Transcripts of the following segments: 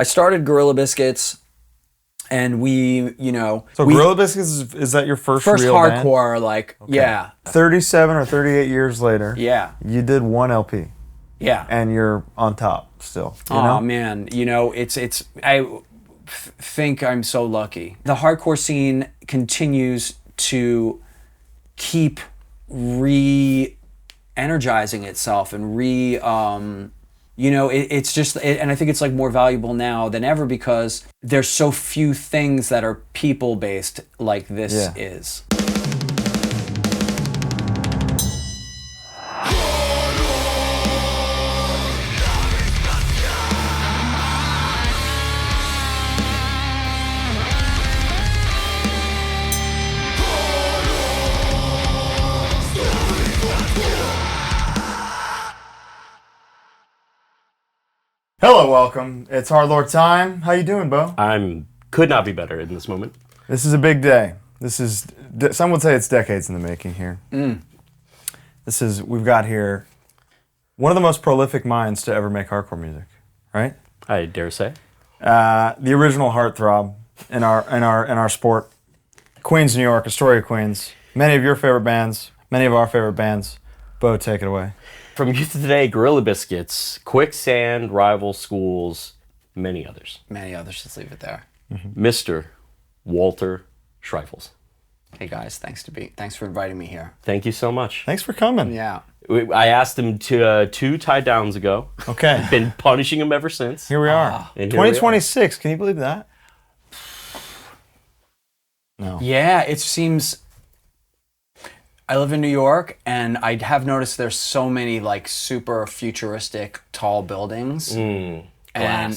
I started Gorilla Biscuits, and we, So Gorilla Biscuits, is that your first real hardcore, band? like, yeah. 37 or 38 years later, Yeah. you did one LP. Yeah. And you're on top still. Oh man, I think I'm so lucky. The hardcore scene continues to keep re-energizing itself and it's just, and I think it's like more valuable now than ever because there's so few things that are people-based like this is. Hello, welcome. It's HardLore time. How you doing, Bo? Could not be better in this moment. This is a big day. Some would say it's decades in the making here. We've got here one of the most prolific minds to ever make hardcore music, right? I dare say. The original heartthrob in our sport. Queens, New York, Astoria, Queens. Many of your favorite bands, many of our favorite bands. Bo, take it away. From Youth of Today, Gorilla Biscuits, Quicksand, Rival Schools, many others. Many others, let's leave it there. Mr. Walter Schreifels. Hey guys, thanks for inviting me here. Thank you so much. Thanks for coming. Yeah. I asked him to 2 tie downs ago. Okay. I've been punishing him ever since. Here we are. 2026, can you believe that? No. Yeah, it seems... I live in New York, and I have noticed there's so many like super futuristic tall buildings. Glass. And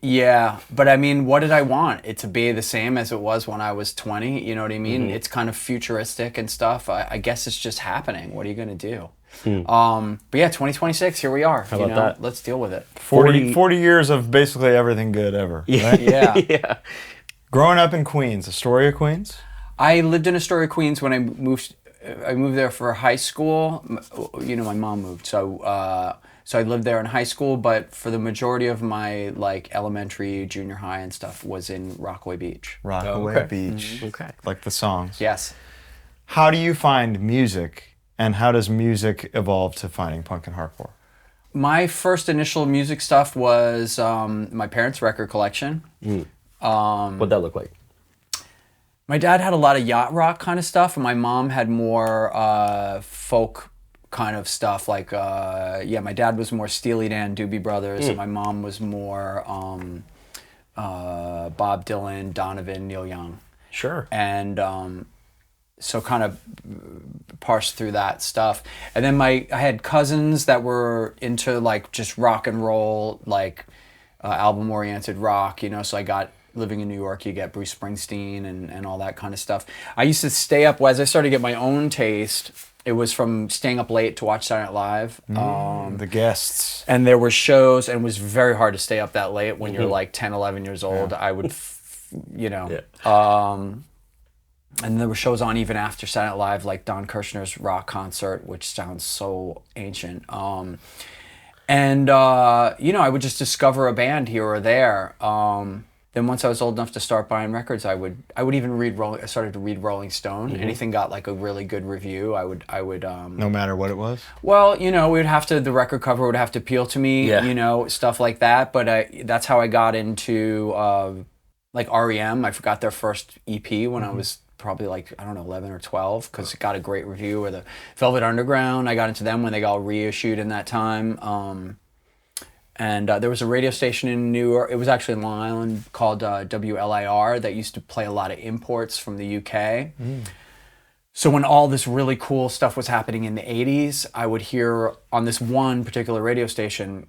yeah, but I mean, what did I want? It to be the same as it was when I was 20, you know what I mean? It's kind of futuristic and stuff. I guess it's just happening. What are you going to do? But yeah, 2026, here we are. How about that? Let's deal with it. 40 years of basically everything good ever. Yeah. Right? Yeah. Yeah. Growing up in Queens, Astoria, Queens? I lived in Astoria, Queens when I moved there for high school. My mom moved, so I lived there in high school. But for the majority of my like elementary, junior high, and stuff was in Rockaway Beach. Rockaway Beach. Okay. Like the songs. Yes. How do you find music, and how does music evolve to finding punk and hardcore? My first initial music stuff was my parents' record collection. What'd that look like? My dad had a lot of yacht rock kind of stuff, and my mom had more folk kind of stuff. Like, my dad was more Steely Dan, Doobie Brothers, and my mom was more Bob Dylan, Donovan, Neil Young. Sure. And so kind of parsed through that stuff. And then I had cousins that were into like just rock and roll, like album-oriented rock, so I got... Living in New York, you get Bruce Springsteen and all that kind of stuff. I used to stay up, as I started to get my own taste, it was from staying up late to watch Saturday Night Live. The guests. And there were shows, and it was very hard to stay up that late when you're like 10, 11 years old. I would, and there were shows on even after Saturday Night Live, like Don Kirshner's rock concert, which sounds so ancient. I would just discover a band here or there. Then once I was old enough to start buying records, I would even I started to read Rolling Stone. Anything got like a really good review, I would. No matter what it was? Well, the record cover would have to appeal to me, stuff like that. But that's how I got into like REM. I forgot their first EP when I was probably like, 11 or 12, because it got a great review. Or the Velvet Underground, I got into them when they got reissued in that time. And there was a radio station in New York, it was actually in Long Island, called WLIR, that used to play a lot of imports from the UK. So when all this really cool stuff was happening in the 80s, I would hear on this one particular radio station,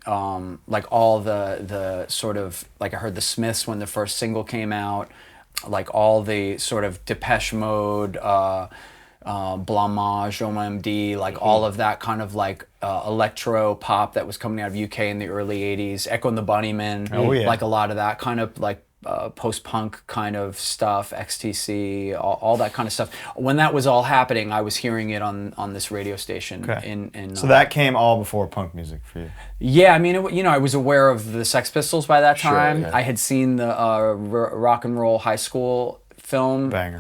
like all the sort of, like I heard the Smiths when the first single came out, like all the sort of Depeche Mode, Blamage, OMD, like all of that kind of like electro pop that was coming out of UK in the early 80s, Echo and the Bunnymen, like a lot of that kind of like post-punk kind of stuff, XTC, all that kind of stuff. When that was all happening, I was hearing it on this radio station. In so that came all before punk music for you? Yeah, I mean, I was aware of the Sex Pistols by that time. Sure, yeah. I had seen the Rock and Roll High School film. Banger.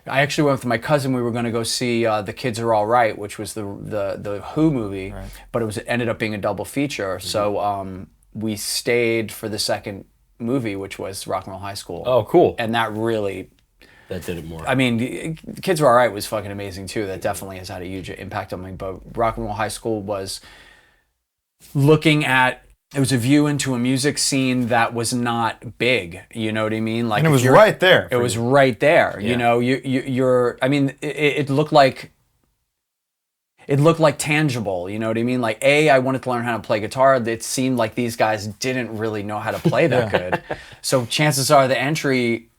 I actually went with my cousin. We were going to go see The Kids Are All Right, which was the Who movie, Right. but it ended up being a double feature. Mm-hmm. So we stayed for the second movie, which was Rock and Roll High School. Oh, cool. And that really... That did it more. I mean, Kids Are All Right was fucking amazing too. That definitely has had a huge impact on me. But Rock and Roll High School was looking at... It was a view into a music scene that was not big. You know what I mean? Like, and it was right there. It was right there. Yeah. You know, you're. I mean, it looked like. It looked like tangible. You know what I mean? Like, I wanted to learn how to play guitar. It seemed like these guys didn't really know how to play that good. So chances are the entry,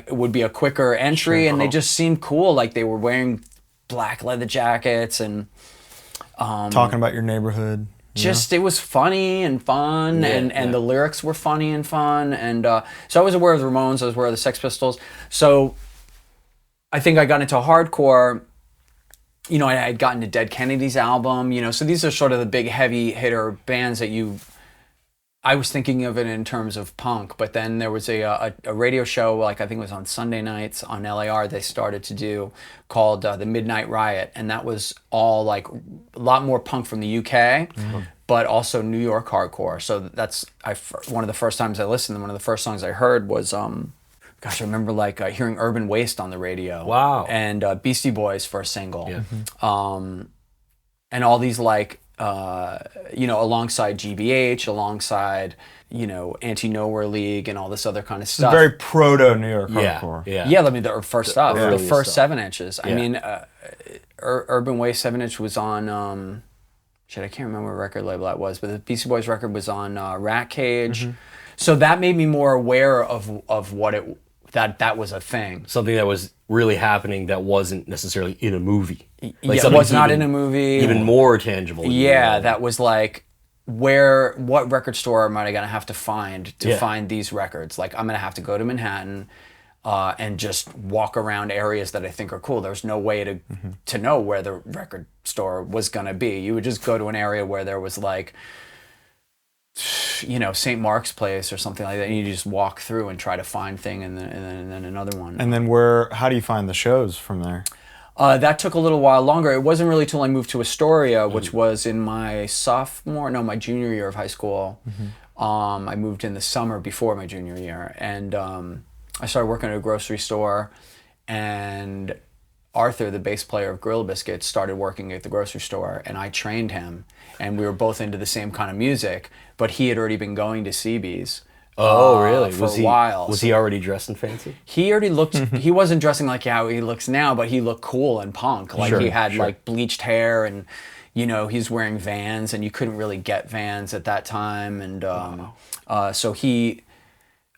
would be a quicker entry, and they just seemed cool. Like they were wearing black leather jackets and talking about your neighborhood. Just, it was funny and fun, and the lyrics were funny and fun, and so I was aware of the Ramones, I was aware of the Sex Pistols. So I think I got into hardcore. You know, I had gotten to Dead Kennedy's album. You know, so these are sort of the big heavy hitter bands that I was thinking of it in terms of punk, but then there was a radio show, like I think it was on Sunday nights on LAR, they started to do, called The Midnight Riot, and that was all like a lot more punk from the UK, but also New York hardcore. So that's one of the first times I listened, and one of the first songs I heard was, I remember like hearing Urban Waste on the radio. Wow. And Beastie Boys' first single. Yeah. And all these like, alongside GBH, alongside, Anti-Nowhere League and all this other kind of stuff. Very proto New York hardcore. Yeah, I mean, the first stuff, the first stuff. 7-inches. Yeah. I mean, Urban Waste 7-inch was on, I can't remember what record label that was, but the Beastie Boys record was on Rat Cage. Mm-hmm. So that made me more aware of what that was a thing. Something that was really happening that wasn't necessarily in a movie. Like it was not in a movie. Even more tangible. Yeah, that was like, what record store am I going to have to find find these records? Like, I'm going to have to go to Manhattan and just walk around areas that I think are cool. There's no way to know where the record store was going to be. You would just go to an area where there was like, St. Mark's Place or something like that, and you just walk through and try to find thing, and then another one. And then how do you find the shows from there? That took a little while longer. It wasn't really till I moved to Astoria, which was in my junior year of high school. Mm-hmm. I moved in the summer before my junior year, and I started working at a grocery store, and Arthur, the bass player of Gorilla Biscuits, started working at the grocery store, and I trained him, and we were both into the same kind of music, but he had already been going to CB's. Oh, really? For a while. Was he already dressing fancy? He already looked, he wasn't dressing like how he looks now, but he looked cool and punk. Like he had like bleached hair, and he's wearing Vans, and you couldn't really get Vans at that time. And so he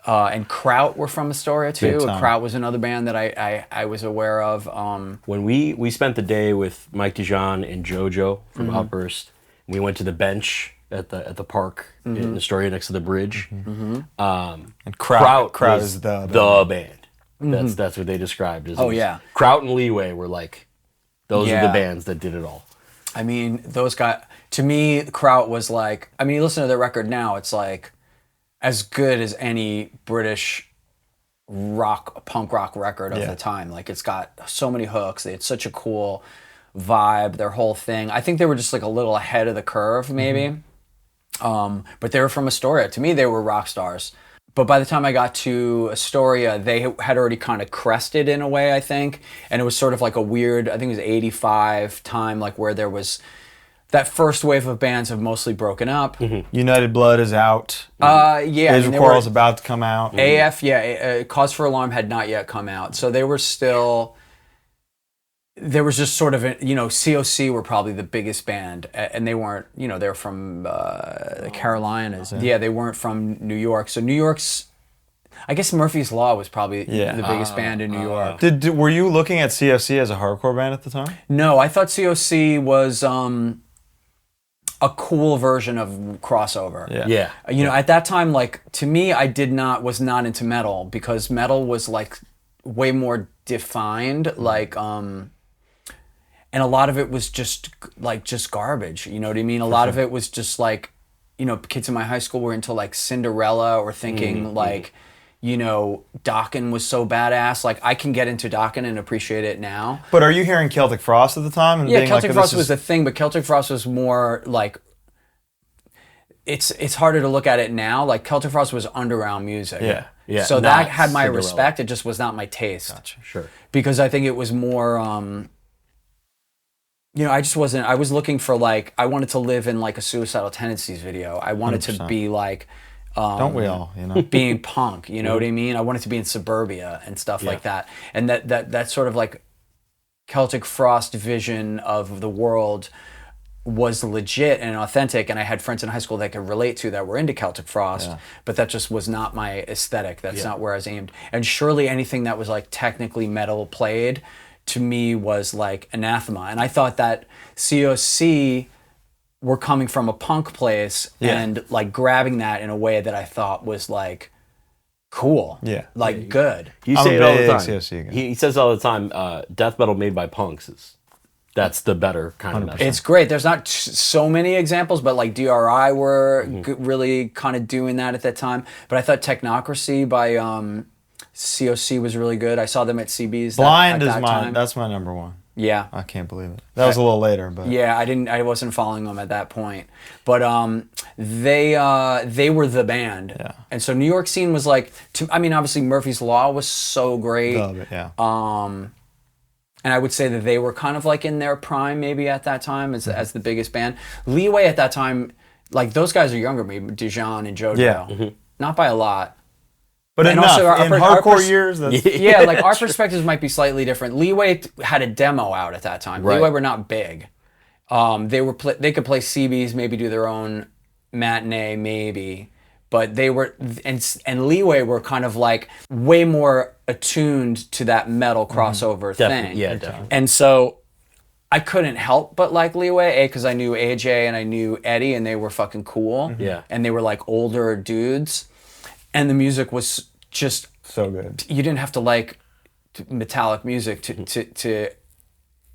and Kraut were from Astoria too. Kraut was another band that I was aware of. When we spent the day with Mike Dijon and JoJo from Outburst, we went to the bench at the park in Astoria next to the bridge. Mm-hmm. And Kraut is the band. That's what they described as. Kraut and Leeway were like, those are the bands that did it all. I mean, those guys, to me, Kraut was like, I mean, you listen to their record now, it's like as good as any British punk rock record of the time. Like, it's got so many hooks. They had such a cool vibe, their whole thing. I think they were just like a little ahead of the curve, maybe. But they were from Astoria. To me, they were rock stars. But by the time I got to Astoria, they had already kind of crested in a way, I think. And it was sort of like a weird, I think it was 85 time, like where there was that first wave of bands have mostly broken up. Mm-hmm. United Blood is out. Israel Quarrel's about to come out. AF, Cause for Alarm had not yet come out. So they were still... There was just sort of, COC were probably the biggest band, and they weren't, they're from the Carolinas. Yeah, they weren't from New York. So New York's, I guess Murphy's Law was probably the biggest band in New York. Were you looking at COC as a hardcore band at the time? No, I thought COC was, a cool version of crossover. Yeah. You know, at that time, like, to me, I was not into metal because metal was like way more defined, like, and a lot of it was just garbage. You know what I mean? A lot of it was just like, you know, kids in my high school were into like Cinderella or thinking like, you know, Dokken was so badass. Like, I can get into Dokken and appreciate it now. But are you hearing Celtic Frost at the time? And Yeah, being Celtic like, Frost was the thing, but Celtic Frost was more like, it's harder to look at it now. Like, Celtic Frost was underground music. Yeah, yeah. So that had my Cinderella. respect. It just was not my taste. Gotcha. Sure. Because I think it was more, you know, I was looking for like, I wanted to live in like a Suicidal Tendencies video. I wanted 100%. to be like, don't we all, you know? being punk, you know what I mean? I wanted to be in suburbia and stuff like that. And that sort of like Celtic Frost vision of the world was legit and authentic, and I had friends in high school that I could relate to that were into Celtic Frost, but that just was not my aesthetic. That's not where I was aimed. And surely anything that was like technically metal played to me was like anathema. And I thought that COC were coming from a punk place and like grabbing that in a way that I thought was like cool. Yeah. Like good. You I'm say a it all the big time. COC guy. He says all the time, death metal made by punks that's the better kind of metal. It's great. There's not so many examples, but like DRI were really kind of doing that at that time. But I thought Technocracy by COC was really good. I saw them at CB's. Blind at is that my time. that's my number one. Yeah. I can't believe it. That was a little later, but Yeah, I wasn't following them at that point. But they were the band. Yeah. And so New York scene was like, I mean, obviously Murphy's Law was so great. love it, yeah. And I would say that they were kind of like in their prime maybe at that time as the biggest band. Leeway at that time, like those guys are younger than me, Dijon and JoJo. Yeah. Not by a lot. But And enough. also our- In our hardcore pers- years, that's Yeah, like our perspectives might be slightly different. Leeway had a demo out at that time. Right. Leeway were not big. They could play CBs, maybe do their own matinee, maybe. But they were, and Leeway were kind of like way more attuned to that metal crossover thing. Yeah, definitely. And so I couldn't help but like Leeway, because I knew AJ and I knew Eddie, and they were fucking cool. Yeah. And they were like older dudes. And the music was just so good. you didn't have to like metallic music to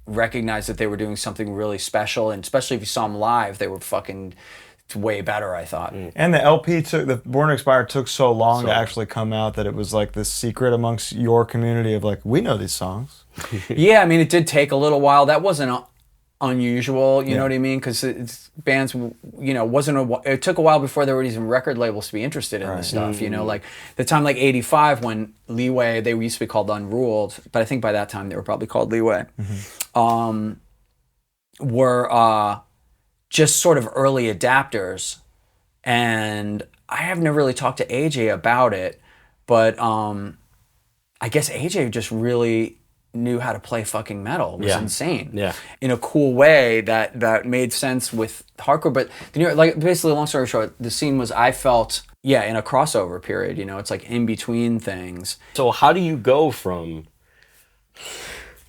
recognize that they were doing something really special, and especially if you saw them live, they were fucking way better, I thought. And the LP the Born to Expire took so long to actually come out that it was like this secret amongst your community of like, we know these songs. Yeah, I mean, it did take a little while. That wasn't unusual, you know what I mean? Because bands, you know, it took a while before there were even record labels to be interested in this stuff, you know? Like, the time like 85 when Leeway, they used to be called Unruled, but I think by that time they were probably called Leeway, were just sort of early adapters. And I have never really talked to AJ about it, but I guess AJ just really knew how to play fucking metal. It was insane. Yeah. In a cool way that made sense with hardcore. But like basically, long story short, the scene was, I felt, in a crossover period, you know, it's like in between things. So how do you go from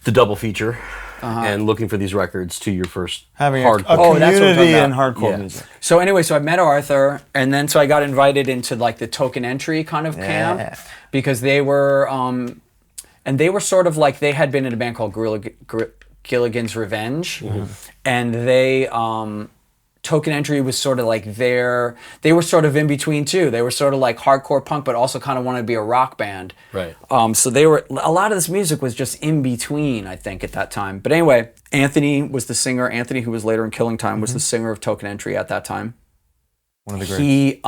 the double feature and looking for these records to your first Having hardcore? a that's what I'm talking community about. in hardcore Yeah. music. So anyway, so I met Arthur, and then so I got invited into like the Token Entry kind of camp, because they were, and they were sort of like, they had been in a band called Gilligan's Revenge, and they, Token Entry was sort of like they were sort of in between too. They were sort of like hardcore punk, but also kind of wanted to be a rock band. Right. So they were, a lot of this music was just in between, I think, at that time. But anyway, Anthony was the singer. Anthony, who was later in Killing Time, was the singer of Token Entry at that time. One of the greats. He,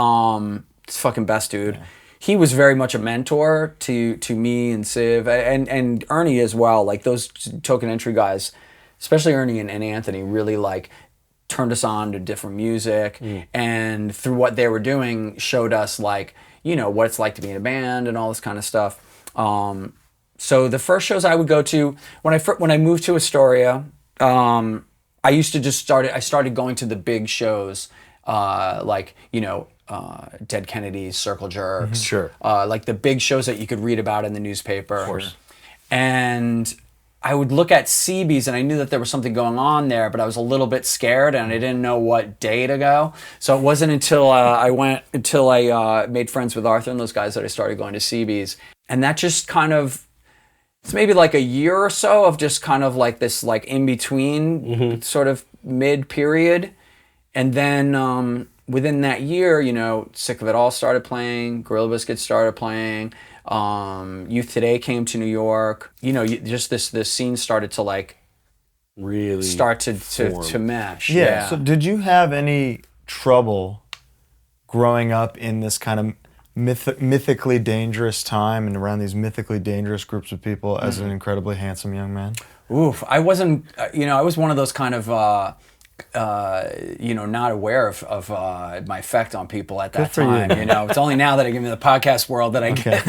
it's fucking best dude. Yeah. He was very much a mentor to me and Civ and Ernie as well. Like those Token Entry guys, especially Ernie and Anthony, really like turned us on to different music, and through what they were doing showed us like, you know, what it's like to be in a band and all this kind of stuff. So the first shows I would go to when I moved to Astoria, I started going to the big shows, like, you know, Dead Kennedys, Circle Jerks, Sure. like the big shows that you could read about in the newspaper. Of course. And I would look at CB's and I knew that there was something going on there, but I was a little bit scared and I didn't know what day to go. So it wasn't until I made friends with Arthur and those guys that I started going to CB's. And that just kind of, it's maybe like a year or so of just kind of like this like in between sort of mid period. And then within that year, you know, Sick of It All started playing, Gorilla Biscuits started playing. Youth Today came to New York. You know, just this scene started to like really start to mesh. Yeah. So did you have any trouble growing up in this kind of mythically dangerous time and around these mythically dangerous groups of people as an incredibly handsome young man? Oof. I wasn't, you know, I was one of those kind of, you know, not aware of my effect on people at that time. You know, it's only now that I get into the podcast world that I get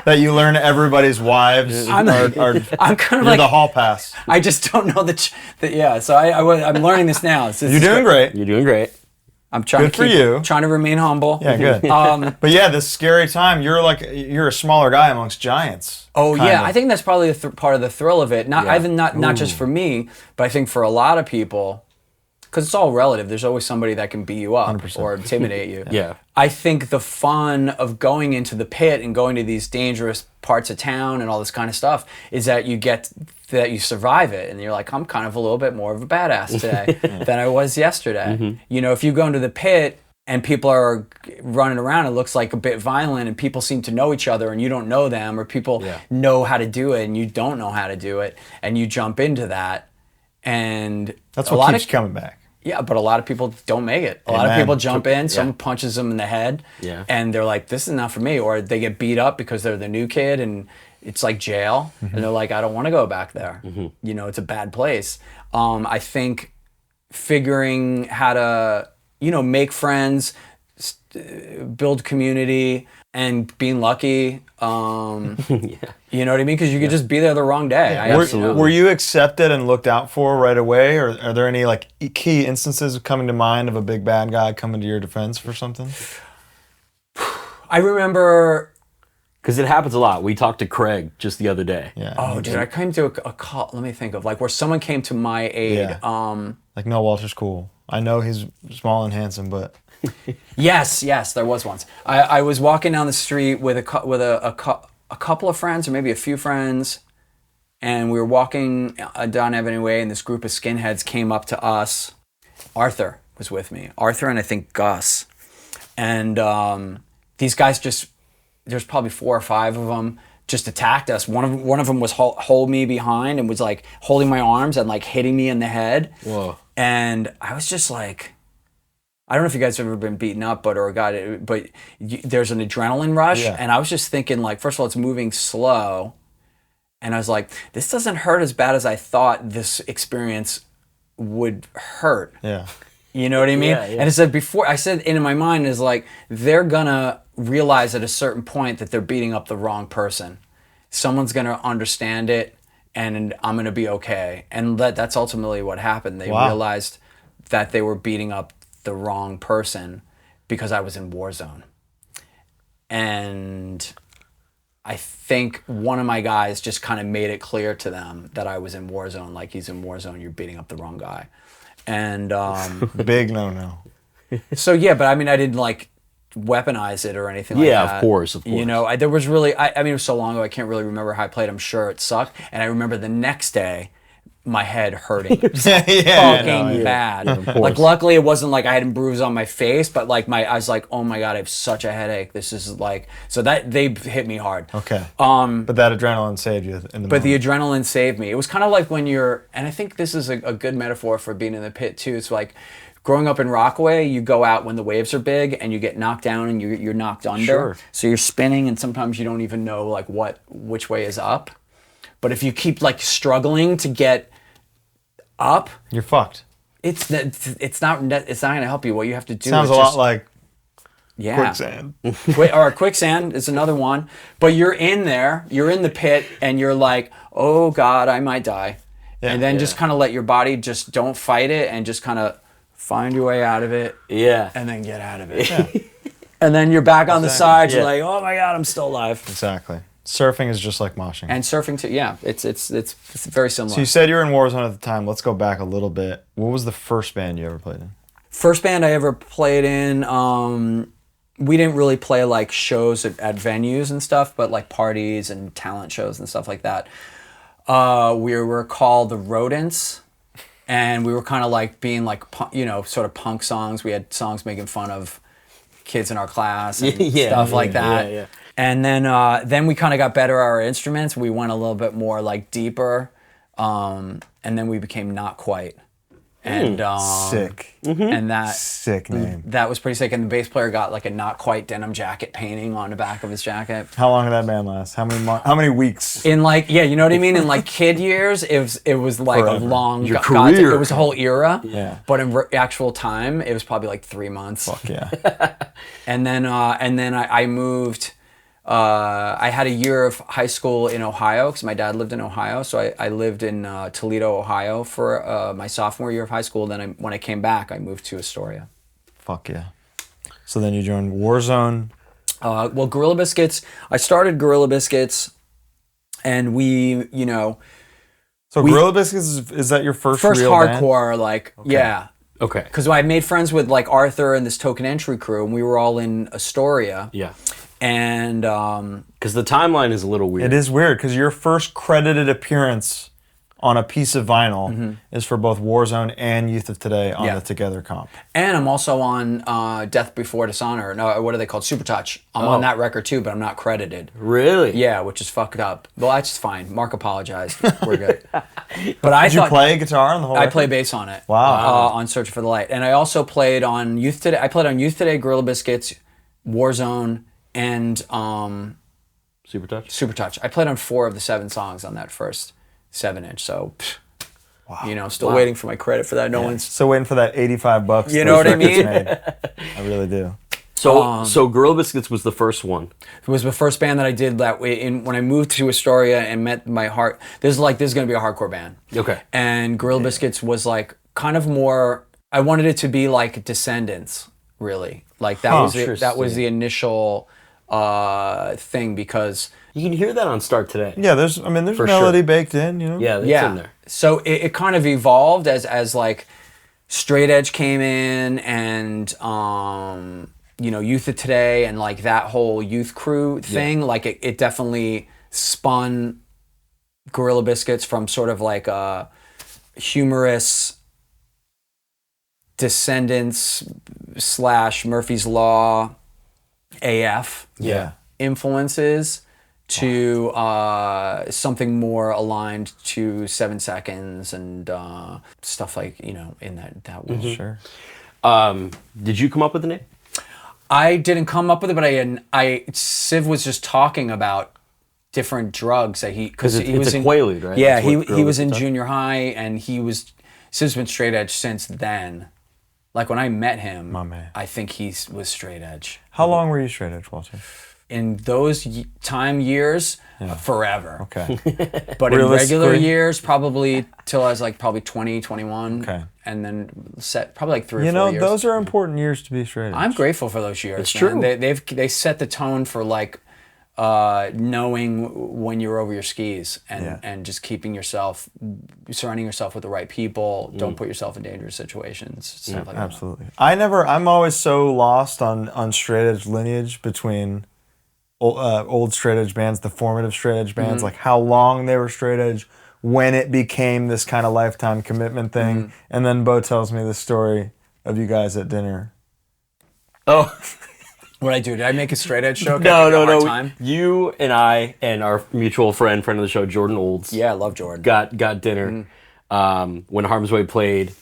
that you learn everybody's wives I'm kind of like the hall pass. I just don't know that. Yeah. So I'm learning this now. You're doing great. You're doing great. I'm trying trying to remain humble. Yeah, good. But yeah, this scary time. You're a smaller guy amongst giants. Oh yeah, I think that's probably part of the thrill of it. Not just for me, but I think for a lot of people. Because it's all relative. There's always somebody that can beat you up 100%. or intimidate you. Yeah. I think the fun of going into the pit and going to these dangerous parts of town and all this kind of stuff is that you survive it. And you're like, I'm kind of a little bit more of a badass today than I was yesterday. You know, if you go into the pit and people are running around, it looks like a bit violent and people seem to know each other and you don't know them, or people know how to do it and you don't know how to do it, and you jump into that. And that's what keeps coming back. Yeah, but a lot of people don't make it. A lot of people jump in, someone punches them in the head, and they're like, this is not for me. Or they get beat up because they're the new kid, and it's like jail. And they're like, I don't want to go back there. You know, it's a bad place. I think figuring how to, you know, make friends, build community, and being lucky. You know what I mean? Because you could just be there the wrong day. Were you accepted and looked out for right away, or are there any like key instances coming to mind of a big bad guy coming to your defense for something? I remember, because it happens a lot. We talked to Craig just the other day. Yeah. Oh, dude, I came to a call. Let me think of like where someone came to my aid. Yeah. Like, no, Walter's cool. I know he's small and handsome, but. Yes, there was once. I was walking down the street with a couple of friends, or maybe a few friends, and we were walking down Ebony Way, and this group of skinheads came up to us. Arthur was with me. Arthur and I think Gus. And these guys there's probably 4 or 5 of them, just attacked us. One of them was hold me behind and was like holding my arms and like hitting me in the head. Whoa. And I was just like, I don't know if you guys have ever been beaten up, but there's an adrenaline rush, and I was just thinking, like, first of all, it's moving slow, and I was like, this doesn't hurt as bad as I thought this experience would hurt. Yeah, you know what I mean? Yeah. And I said in my mind is like, they're gonna realize at a certain point that they're beating up the wrong person. Someone's gonna understand it, and I'm gonna be okay. And that's ultimately what happened. They realized that they were beating up the wrong person because I was in Warzone. And I think one of my guys just kind of made it clear to them that I was in Warzone. Like, he's in Warzone, you're beating up the wrong guy. And big no. So yeah, but I mean, I didn't like weaponize it or anything like that. Yeah, of course. You know, there was really, I mean, it was so long ago, I can't really remember how I played. I'm sure it sucked. And I remember the next day, my head hurting fucking bad. Like, luckily it wasn't like I had a bruise on my face, but like I was like, oh my God, I have such a headache. This is like, so that they hit me hard. Okay. But that adrenaline saved you in the moment. But the adrenaline saved me. It was kind of like when you're, and I think this is a good metaphor for being in the pit too. It's like growing up in Rockaway, you go out when the waves are big and you get knocked down and you're knocked under. Sure. So you're spinning and sometimes you don't even know like which way is up. But if you keep like struggling to get up, you're fucked. It's not gonna help you. What you have to do sounds is a lot like quicksand. Or quicksand is another one. But you're in there, you're in the pit, and you're like, oh God, I might die. Yeah, and then just kind of let your body just don't fight it and just kind of find your way out of it. Yeah. And then get out of it. Yeah. And then you're back on the side. You're like, oh my God, I'm still alive. Exactly. Surfing is just like moshing. And surfing too. Yeah, it's very similar. So you said you were in Warzone at the time. Let's go back a little bit. What was the first band you ever played in? First band I ever played in, we didn't really play like shows at venues and stuff, but like parties and talent shows and stuff like that. We were called the Rodents, and we were kind of like being like, sort of punk songs. We had songs making fun of kids in our class and stuff like that. Yeah. And then we kind of got better at our instruments. We went a little bit more like deeper, and then we became Not Quite. And sick. And that sick name. That was pretty sick. And the bass player got like a Not Quite denim jacket painting on the back of his jacket. How long did that band last? How many weeks? In like, yeah, you know what I mean? In like kid years, it was like Forever. a long Your career. it was a whole era. Yeah. But in actual time, it was probably like 3 months. Fuck yeah. And then I moved. I had a year of high school in Ohio because my dad lived in Ohio. So I lived in Toledo, Ohio for my sophomore year of high school. Then when I came back, I moved to Astoria. Fuck yeah. So then you joined Warzone. Well, Gorilla Biscuits, I started Gorilla Biscuits, and we, So Gorilla Biscuits, is that your first real hardcore, band? like, yeah. Okay. Because I made friends with like Arthur and this Token Entry crew, and we were all in Astoria. Yeah. And because the timeline is a little weird. It is weird because your first credited appearance on a piece of vinyl is for both Warzone and Youth of Today on the Together comp. And I'm also on Death Before Dishonor. No, what are they called? Super Touch. I'm on that record too, but I'm not credited. Really? Yeah, which is fucked up. Well, that's fine. Mark apologized. We're good. But Did you play guitar on the whole record? I play bass on it. Wow. On Search for the Light. And I also played on Youth Today. I played on Youth Today, Gorilla Biscuits, Warzone, and Super Touch. I played on 4 of the 7 songs on that first 7-inch. So, still waiting for my credit for that. No one's still waiting for that $85. You know what I mean? I really do. So Gorilla Biscuits was the first one. It was the first band that I did that way. When I moved to Astoria and met my heart, this is going to be a hardcore band. Okay. And Gorilla Biscuits was like kind of more. I wanted it to be like Descendants, really. Like that was the initial thing, because you can hear that on Start Today. Yeah, there's melody baked in, Yeah, it's in there. So it kind of evolved as like Straight Edge came in, and Youth of Today and like that whole youth crew thing. Yeah. Like it definitely spun Gorilla Biscuits from sort of like a humorous Descendants / Murphy's Law AF influences to something more aligned to 7 Seconds and stuff like, in that way. Sure. Did you come up with the name? I didn't come up with it, but Civ was just talking about different drugs that because he was in Quaalude, right? Yeah, he was in junior high, and Civ's been straight edge since then. Like when I met him, my man, I think he was straight edge. How long were you straight edge, Walter? In those time years, forever. Okay. But in regular years, probably till I was like probably 20, 21. Okay. And then probably like 3 or 4 years. Those are important years to be straight edge. I'm grateful for those years. It's man. true. They set the tone for like knowing when you're over your skis and just surrounding yourself with the right people. Don't put yourself in dangerous situations. Stuff like absolutely. I'm always so lost on straight edge lineage between old straight edge bands, the formative straight edge bands, like how long they were straight edge, when it became this kind of lifetime commitment thing. And then Bo tells me the story of you guys at dinner. Oh. What'd I do? Did I make a straight edge joke? No. Time? You and I and our mutual friend of the show, Jordan Olds. Yeah, I love Jordan. Got dinner when Harm's Way played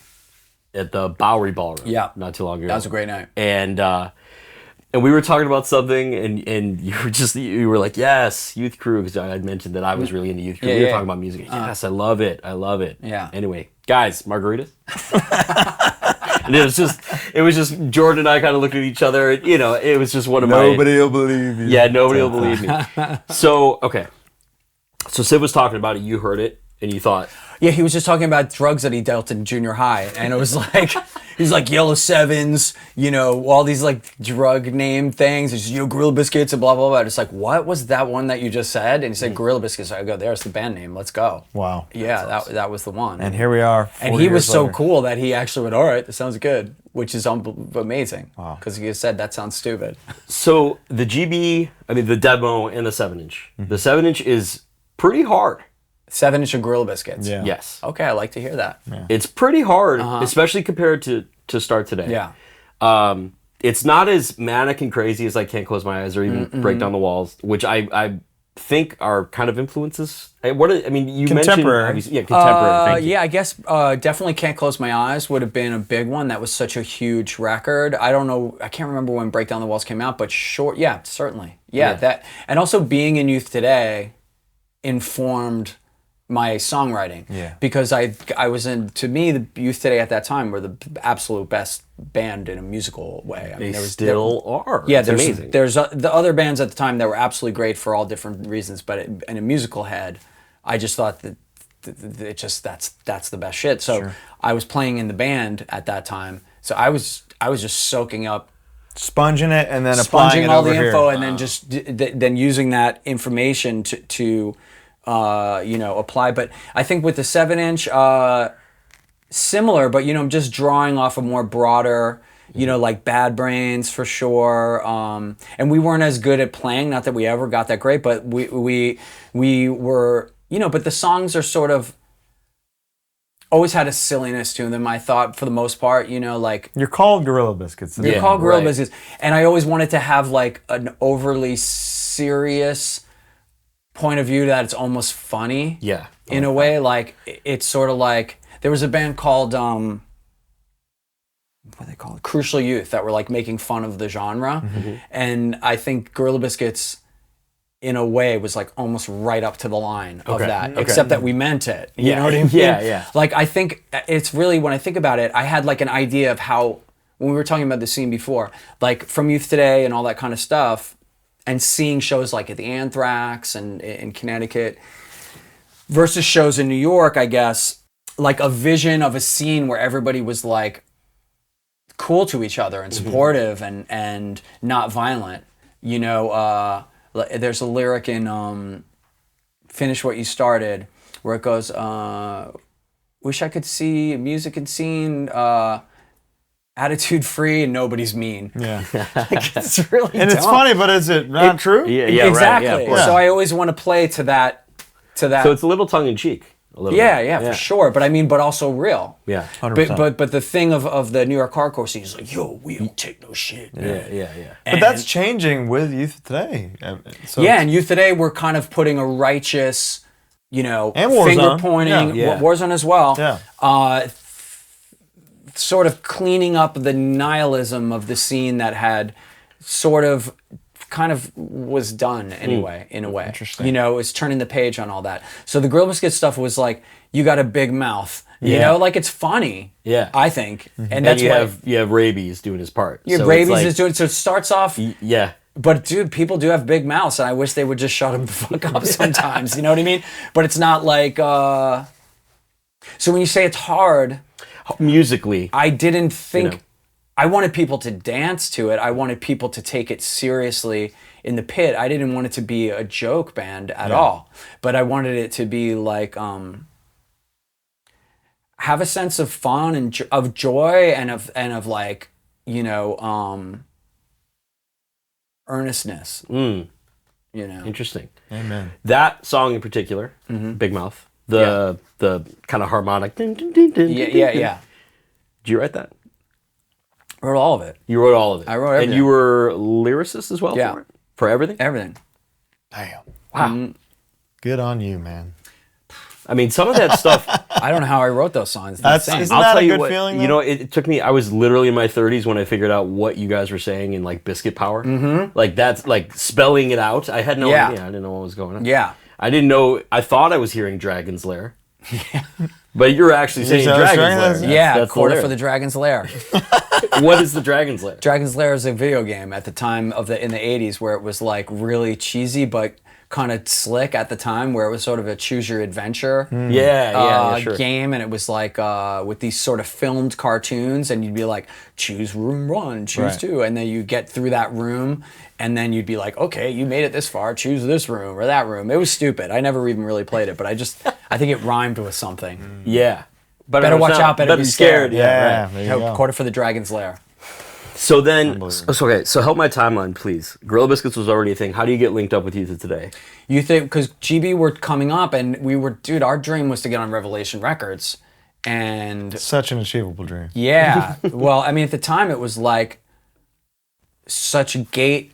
at the Bowery Ballroom. Yeah. Not too long ago. That was a great night. And we were talking about something, and you were like, yes, Youth Crew, because I had mentioned that I was really into Youth Crew. We were talking about music. Yes, I love it. Yeah. Anyway, guys, margaritas. And it was just Jordan and I kind of looked at each other. It was just one of Nobody will believe you. Yeah, nobody will believe me. So, okay. So Civ was talking about it. You heard it, and you thought, Yeah, he was just talking about drugs that he dealt in junior high, and it was like he's like Yellow Sevens, you know, all these like drug name things. It's just, Gorilla Biscuits and blah blah blah. It's like, what was that one that you just said? And he said Gorilla Biscuits. I go, there's the band name. Let's go. Wow. Yeah, that was the one. And here we are. And he was so cool that he actually went, all right, that sounds good, which is amazing. Wow. Because he said that sounds stupid. So the the demo and the 7-inch. The 7-inch is pretty hard. 7-inch of Gorilla Biscuits. Yeah. Yes. Okay, I like to hear that. Yeah. It's pretty hard, especially compared to Start Today. Yeah. It's not as manic and crazy as I Can't Close My Eyes or even Break Down the Walls, which I think are kind of influences. You Contemporary. mentioned contemporary. Thank you. Yeah, I guess definitely Can't Close My Eyes would have been a big one. That was such a huge record. I don't know, I can't remember when Break Down the Walls came out, but sure, yeah, certainly. Yeah, that, and also being in Youth Today informed my songwriting. Yeah. Because I was in, to me, the Youth Today at that time were the absolute best band in a musical way. I mean, They still are. Yeah, it's there's amazing. There's the other bands at the time that were absolutely great for all different reasons, but in a musical head, I just thought that it just that's the best shit. So I was playing in the band at that time, so I was just soaking up, sponging it, and then applying it all over the info, here. and then just then using that information to apply. But I think with the 7-inch, similar, but I'm just drawing off a more broader, like Bad Brains for sure. And we weren't as good at playing, not that we ever got that great, but we were, but the songs are sort of always had a silliness to them, I thought, for the most part, like... You're called Gorilla Biscuits. You're called Gorilla Biscuits. And I always wanted to have like an overly serious point of view that it's almost funny. Yeah. In a way, like, it's sort of like... There was a band called, what are they called? Crucial Youth, that were like making fun of the genre. Mm-hmm. And I think Gorilla Biscuits, in a way, was like almost right up to the line of that, except that we meant it. You know what I mean? Yeah. Like, I think it's really, when I think about it, I had like an idea of how, when we were talking about the scene before, like from Youth Today and all that kind of stuff, and seeing shows like at the Anthrax and in Connecticut versus shows in New York, I guess, like a vision of a scene where everybody was like cool to each other and supportive and not violent. There's a lyric in Finish What You Started where it goes, wish I could see music and scene, attitude free and nobody's mean. Yeah. Like, it's really and dumb. It's funny, but is it not true? Yeah, exactly. Right. Yeah, so I always want to play to that. So it's a little tongue in cheek. Yeah, for sure. But I mean, but also real. Yeah, 100%. But the thing of the New York hardcore scene is like, yo, we don't take no shit. Yeah. But that's changing with Youth Today. So and Youth Today, we're kind of putting a righteous, and finger pointing, Warzone as well. Yeah. Sort of cleaning up the nihilism of the scene that had sort of kind of was done anyway, in a way. Interesting. It's turning the page on all that. So the Gorilla Biscuits stuff was like, you got a big mouth. Like, it's funny. Yeah. I think. Mm-hmm. And that's you have Rabies doing his part. Rabies is doing, so it starts off. Yeah. But dude, people do have big mouths, and I wish they would just shut them the fuck up sometimes. You know what I mean? But it's not like, so when you say it's hard, musically, I didn't think, I wanted people to dance to it. I wanted people to take it seriously in the pit. I didn't want it to be a joke band at all, but I wanted it to be like, have a sense of fun and of joy and of like, earnestness. Interesting. Amen. That song in particular, Big Mouth, the kind of harmonic. Dun, dun, dun, dun, Yeah. Did you write that? I wrote all of it. You wrote all of it. I wrote everything. And you were lyricist as well for it? For everything? Everything. Damn. Wow. Good on you, man. I mean, some of that stuff. I don't know how I wrote those songs. Isn't I'll that tell a you good what, feeling? it took me, I was literally in my 30s when I figured out what you guys were saying in like Biscuit Power. Mm-hmm. Like, that's like spelling it out. I had no idea. I didn't know what was going on. Yeah. I didn't know, I thought I was hearing Dragon's Lair. Yeah. But you're actually saying Dragon's Lair. Yeah, Quarter for the Dragon's Lair. What is the Dragon's Lair? Dragon's Lair is a video game at the time in the 80s where it was like really cheesy but kind of slick at the time, where it was sort of a choose your adventure sure. game, and it was like with these sort of filmed cartoons, and you'd be like, choose room 1, choose 2, and then you get through that room, and then you'd be like, okay, you made it this far, choose this room or that room. It was stupid. I never even really played it, but I think it rhymed with something. Yeah. Better watch out, better be scared. Yeah, right. Quarter for the Dragon's Lair. So then, so help my timeline, please. Gorilla Biscuits was already a thing. How do you get linked up with Youth of Today? You think, because GB were coming up, and we were, dude, our dream was to get on Revelation Records. And such an achievable dream. Yeah. Well, I mean, at the time, it was like such a gate,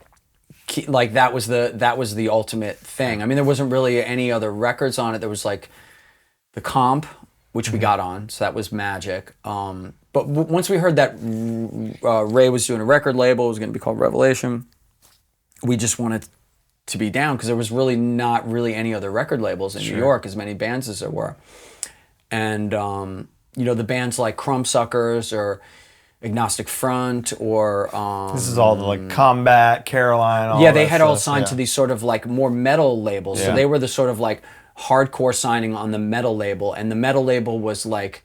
like that was the ultimate thing. I mean, there wasn't really any other records on it. There was like the Comp, which we got on, so that was magic. But once we heard that Ray was doing a record label, it was going to be called Revelation, we just wanted to be down, because there was really not really any other record labels in New York, as many bands as there were. And, the bands like Crumbsuckers or Agnostic Front or... this is all the like Combat, Caroline, all yeah, they had all signed to these sort of like more metal labels. Yeah. So they were the sort of like hardcore signing on the metal label. And the metal label was like...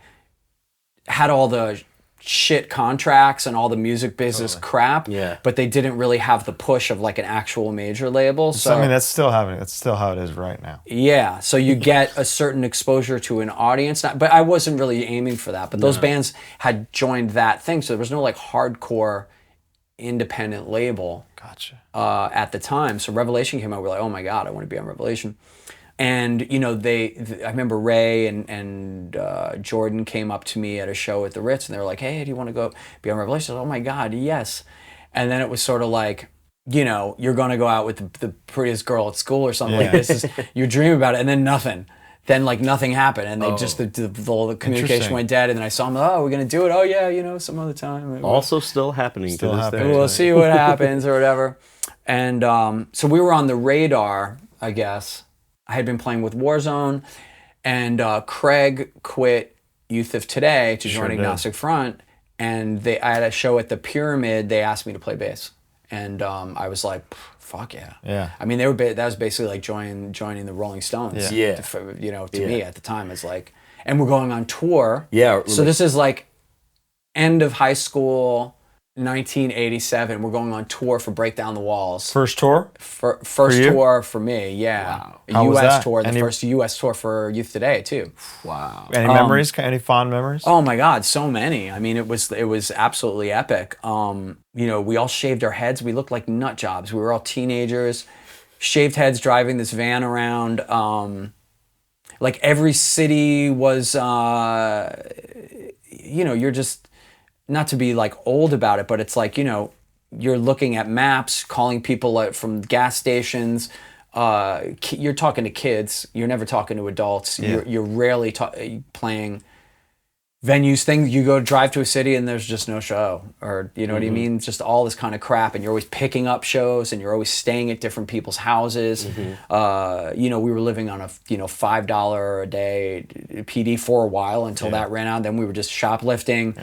had all the shit contracts and all the music business crap, but they didn't really have the push of like an actual major label. So I mean, that's still happening. That's still how it is right now. Yeah, so you get a certain exposure to an audience, but I wasn't really aiming for that. But those bands had joined that thing, so there was no like hardcore independent label. Gotcha. At the time. So Revelation came out, we're like, oh my God, I want to be on Revelation. And, I remember Ray and Jordan came up to me at a show at the Ritz, and they were like, hey, do you want to go be on Revelation? I was like, oh my God, yes. And then it was sort of like, you're going to go out with the prettiest girl at school or something like this. You dream about it, and then nothing. Then like nothing happened, and they just, the communication went dead, and then I saw them, we're going to do it. Oh yeah, some other time. Also still happening. Still happening. We'll see what happens or whatever. And so we were on the radar, I guess. I had been playing with Warzone, and Craig quit Youth of Today to join Agnostic Front, and I had a show at the Pyramid. They asked me to play bass, and I was like, fuck yeah. Yeah. I mean, that was basically like joining the Rolling Stones. Yeah. To me at the time, it's like, and we're going on tour. Yeah. So this is like end of high school, 1987. We're going on tour for Break Down the Walls. First tour? First tour for me, yeah. Wow. How was U.S. that? tour, first U.S. tour for Youth Today, too. Wow. Any memories? Any fond memories? Oh my God, so many. I mean, it was absolutely epic. We all shaved our heads. We looked like nut jobs. We were all teenagers, shaved heads, driving this van around. Like every city was, you're just... not to be like old about it, but it's like, you're looking at maps, calling people from gas stations. You're talking to kids. You're never talking to adults. Yeah. You're rarely playing venues. You go drive to a city and there's just no show, or you know what I mean? Just all this kind of crap, and you're always picking up shows, and you're always staying at different people's houses. We were living on a $5 a day PD for a while until that ran out. Then we were just shoplifting,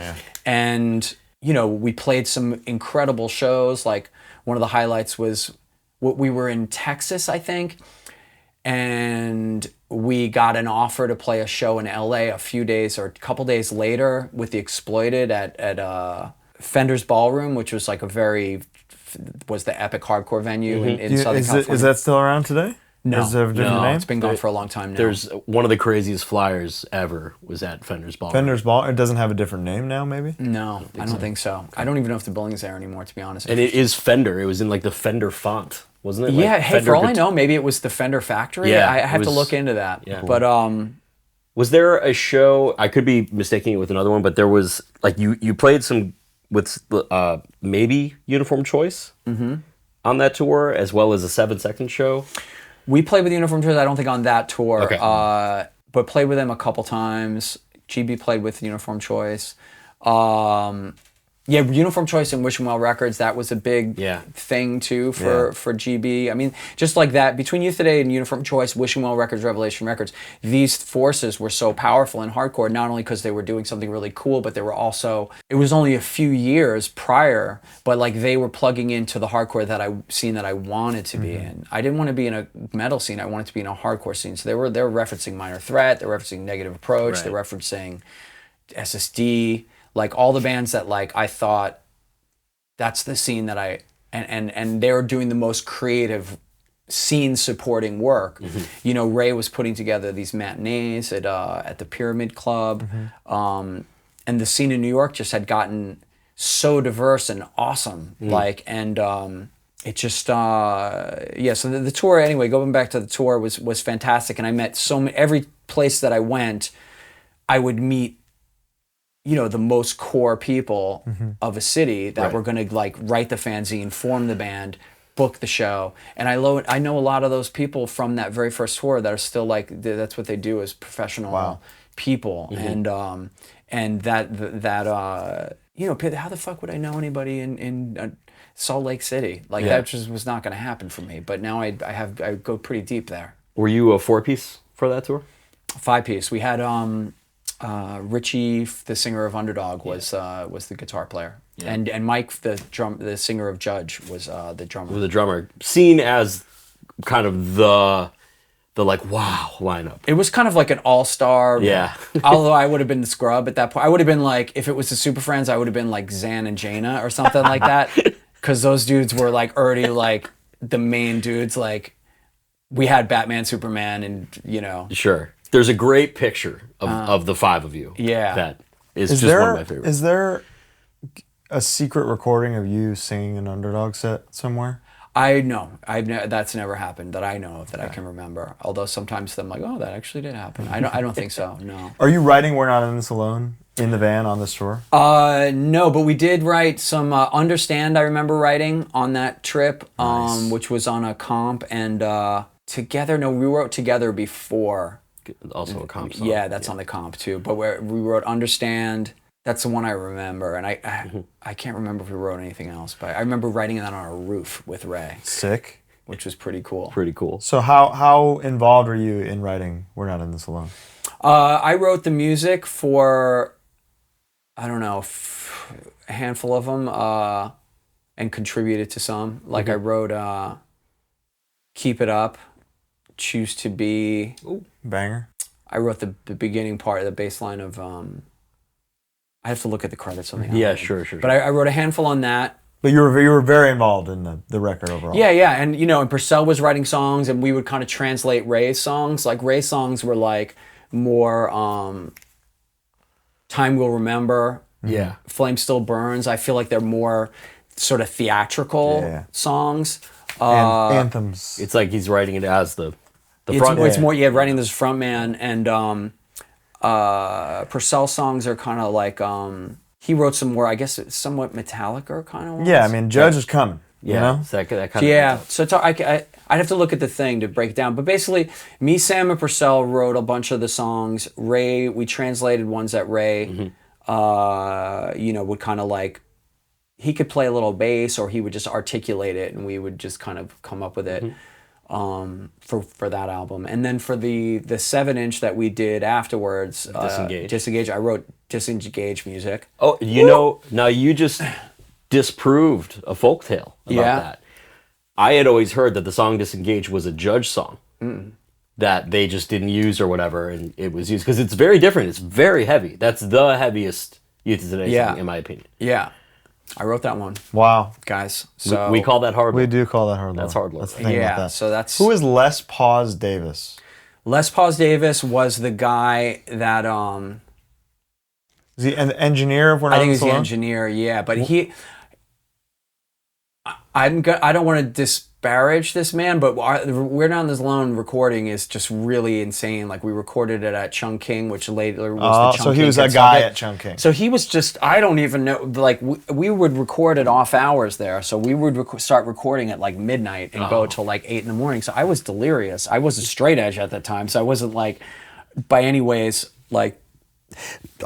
and we played some incredible shows. Like one of the highlights was we were in Texas, I think, and we got an offer to play a show in LA a couple days later with the Exploited at Fender's Ballroom, which was like was the epic hardcore venue in Southern California. Is that still around today? No. Is there a different name? It's been gone for a long time now. There's one of the craziest flyers ever was at Fender's Ballroom. Fender's Ballroom? It doesn't have a different name now, maybe? No, I don't think so. I don't even know if the building's there anymore, to be honest. And it is Fender. It was in like the Fender font, wasn't it? Yeah, like hey, for all I know, maybe it was the Fender factory. Yeah, I have to look into that. Yeah. But was there a show, I could be mistaking it with another one, but there was, like, you played some with maybe Uniform Choice on that tour, as well as a 7 Second show? We played with Uniform Choice, I don't think on that tour, okay. But played with them a couple times. GB played with Uniform Choice. Yeah, Uniform Choice and Wishing Well Records, that was a big thing too for GB. I mean, just like that, between Youth Today and Uniform Choice, Wishing Well Records, Revelation Records, these forces were so powerful in hardcore, not only because they were doing something really cool, but they were also, it was only a few years prior, but like they were plugging into the hardcore scene that I wanted to be in. I didn't want to be in a metal scene, I wanted to be in a hardcore scene. So they were referencing Minor Threat, they're referencing Negative Approach, they're referencing SSD, like all the bands that like I thought that's the scene that and they were doing the most creative scene supporting work. You know, Ray was putting together these matinees at the Pyramid Club, and the scene in New York just had gotten so diverse and awesome. Like, and it just so the tour, anyway, going back to the tour, was fantastic, and I met every place that I went, I would meet, you know, the most core people of a city that were going to like write the fanzine, form the band, book the show. And I know a lot of those people from that very first tour that are still like, that's what they do as professional people. And that you know, how the fuck would I know anybody in Salt Lake City? Like that just was not going to happen for me. But now I go pretty deep there. Were you a 4-piece for that tour? 5-piece. We had Richie, the singer of Underdog, was the guitar player, and Mike, the singer of Judge, was the drummer. The drummer, seen as kind of the like wow lineup. It was kind of like an all-star. Yeah. Although I would have been the scrub at that point. I would have been like, if it was the Super Friends, I would have been like Zan and Jaina or something like that, because those dudes were like already like the main dudes. Like we had Batman, Superman, and you know. Sure. There's a great picture of the 5 of you. Yeah. That is just one of my favorites. Is there a secret recording of you singing an Underdog set somewhere? That's never happened that I know of, that I can remember. Although sometimes I'm like, oh, that actually did happen. I don't think so. No. Are you writing "We're Not in This Alone" in the van on this tour? No, but we did write some "Understand." I remember writing on that trip, which was on a comp, and Together. No, we wrote Together before. Also a comp song. Yeah, that's on the comp too. But we wrote "Understand." That's the one I remember, and I can't remember if we wrote anything else. But I remember writing that on a roof with Ray. Sick. Which was pretty cool. Pretty cool. So how involved are you in writing "We're Not in This Alone"? I wrote the music for, I don't know, a handful of them, and contributed to some. Like I wrote "Keep It Up," "Choose to Be." Ooh, banger. I wrote the beginning part, the bass line of. I have to look at the credits on the album. Yeah, sure. But I wrote a handful on that. But you were very involved in the record overall. Yeah, and you know, and Purcell was writing songs, and we would kind of translate Ray's songs. Like Ray's songs were like more "Time Will Remember." Yeah, "Flame Still Burns." I feel like they're more sort of theatrical songs. Anthems. It's like he's writing it as the front. It's more writing this front man, and Purcell songs are kind of like he wrote some more, I guess, somewhat Metallica kind of ones. Yeah, I mean, Judge is coming. Yeah, you know? so that kind of so I'd have to look at the thing to break it down. But basically, me, Sam, and Purcell wrote a bunch of the songs. Ray, we translated ones that Ray, would kind of like, he could play a little bass, or he would just articulate it, and we would just kind of come up with it. For that album. And then for the 7-inch that we did afterwards, Disengage, I wrote Disengage music. Oh, know, now you just disproved a folktale about that. I had always heard that the song Disengage was a Judge song that they just didn't use or whatever, and it was used because it's very different. It's very heavy. That's the heaviest Youth of Today song, in my opinion. Yeah. I wrote that one. Wow. Guys. So we call that HardLore. We do call that HardLore. That's HardLore. That's the thing about that. So that's... Who is Les Pause Davis? Les Pause Davis was the guy that... Is he an engineer of We're Not I think in he's This the Alone? engineer, yeah. But I don't want to disparage this man, but We're Not in This Alone recording is just really insane. Like, we recorded it at Chung King, which later was the Chung King. So he was a guy at Chung King. So he was just, I don't even know, like, we would record it off hours there. So we would start recording at like midnight and go till like 8 a.m. So I was delirious. I was a straight edge at that time. So I wasn't like, by any ways, like,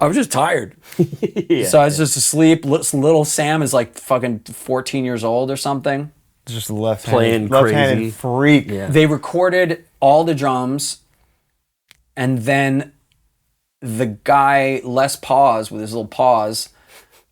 I was just tired. Yeah, so I was just asleep. Little Sam is like fucking 14 years old or something. Just playing crazy freak. Yeah. They recorded all the drums, and then the guy Les Pause with his little paws.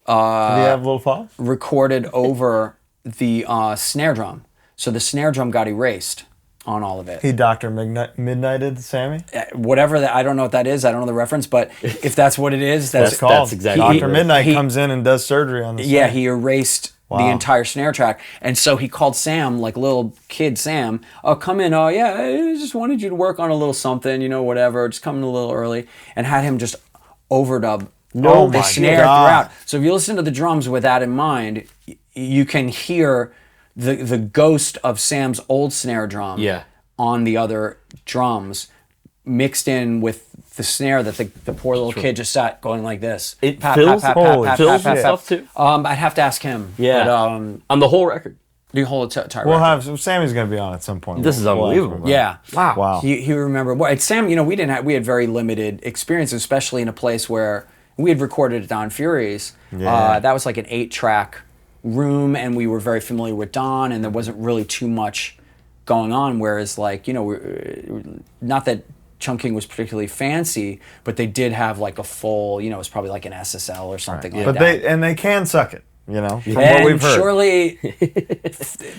Did he have a little pause? Recorded over the snare drum, so the snare drum got erased on all of it. He Dr. Midnighted Sammy? Whatever that, I don't know what that is. I don't know the reference, but if that's what it is, that's called. That's exactly Dr. Midnight comes in and does surgery on the Yeah, snare. he erased the entire snare track. And so he called Sam, like little kid Sam, oh, come in. Oh, yeah, I just wanted you to work on a little something, you know, whatever. Just come in a little early. And had him just overdub the snare throughout. So if you listen to the drums with that in mind, you can hear the ghost of Sam's old snare drum on the other drums mixed in with the snare that the poor little kid just sat going like this. It fills and stuff too? I'd have to ask him. Yeah. But, on the whole record. the whole entire We'll record. have Sammy's going to be on at some point. This is unbelievable. Yeah. Wow. He remembered. Well, Sam, you know, we had very limited experience, especially in a place where we had recorded at Don Fury's. Yeah. That was like an 8-track room, and we were very familiar with Don, and there wasn't really too much going on. Whereas, like, you know, not that chunking was particularly fancy, but they did have like a full, you know, it was probably like an SSL or something like but that. they can suck it, you know, from and what we've heard. surely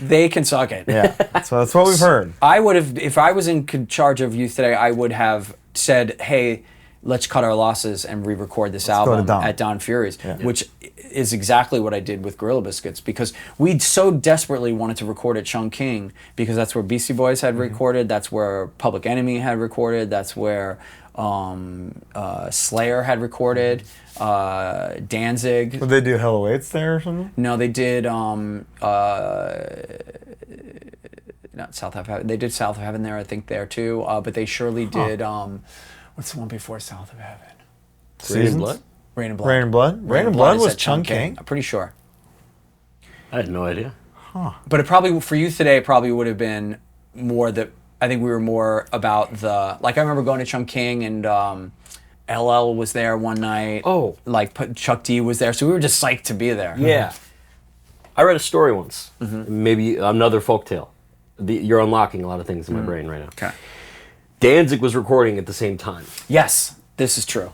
they can suck it. Yeah, so that's what we've heard. I would have, if I was in charge of Youth Today, I would have said, hey, let's cut our losses and re-record this album at Don Fury's, which is exactly what I did with Gorilla Biscuits, because we so desperately wanted to record at Chungking, because that's where Beastie Boys had recorded, that's where Public Enemy had recorded, that's where Slayer had recorded, Danzig. Did they do Hell Awaits there or something? No, they did not South of Heaven. They did South of Heaven there, I think, there too. But they surely did. What's the one before South of Heaven? Rain and Blood? Rain and Blood. Rain and Blood? Rain and Blood was Chungking? I'm pretty sure. I had no idea. But it probably, for Youth Today, it probably would have been more that, I think we were more about the, like I remember going to Chungking and LL was there one night. Oh. Like Chuck D was there. So we were just psyched to be there. Yeah. I read a story once. Maybe another folktale. You're unlocking a lot of things in my brain right now. Okay. Danzig was recording at the same time. Yes, this is true.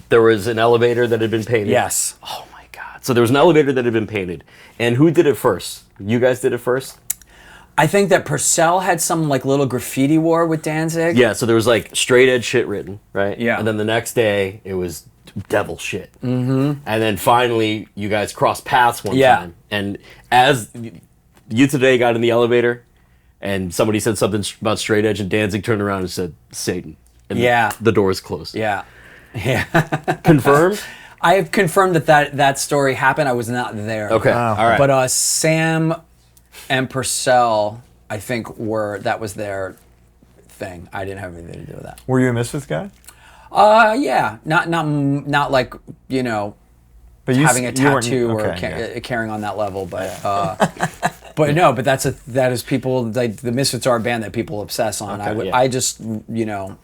There was an elevator that had been painted. Yes. Oh my God. So there was an elevator that had been painted. And who did it first? You guys did it first? I think that Purcell had some like little graffiti war with Danzig. Yeah, so there was like straight edge shit written, right? Yeah. And then the next day it was devil shit. Mm-hmm. And then finally you guys crossed paths one time. And as you today got in the elevator and somebody said something about straight edge and Danzig turned around and said Satan. And the doors closed. Yeah. Yeah. Confirmed? I have confirmed that story happened. I was not there. Okay. All right. But Sam and Purcell, I think, that was their thing. I didn't have anything to do with that. Were you a Misfits guy? Yeah. Not like, you know, but having a tattoo or carrying on that level, but but no, but that is people, like, the Misfits are a band that people obsess on. I just, you know,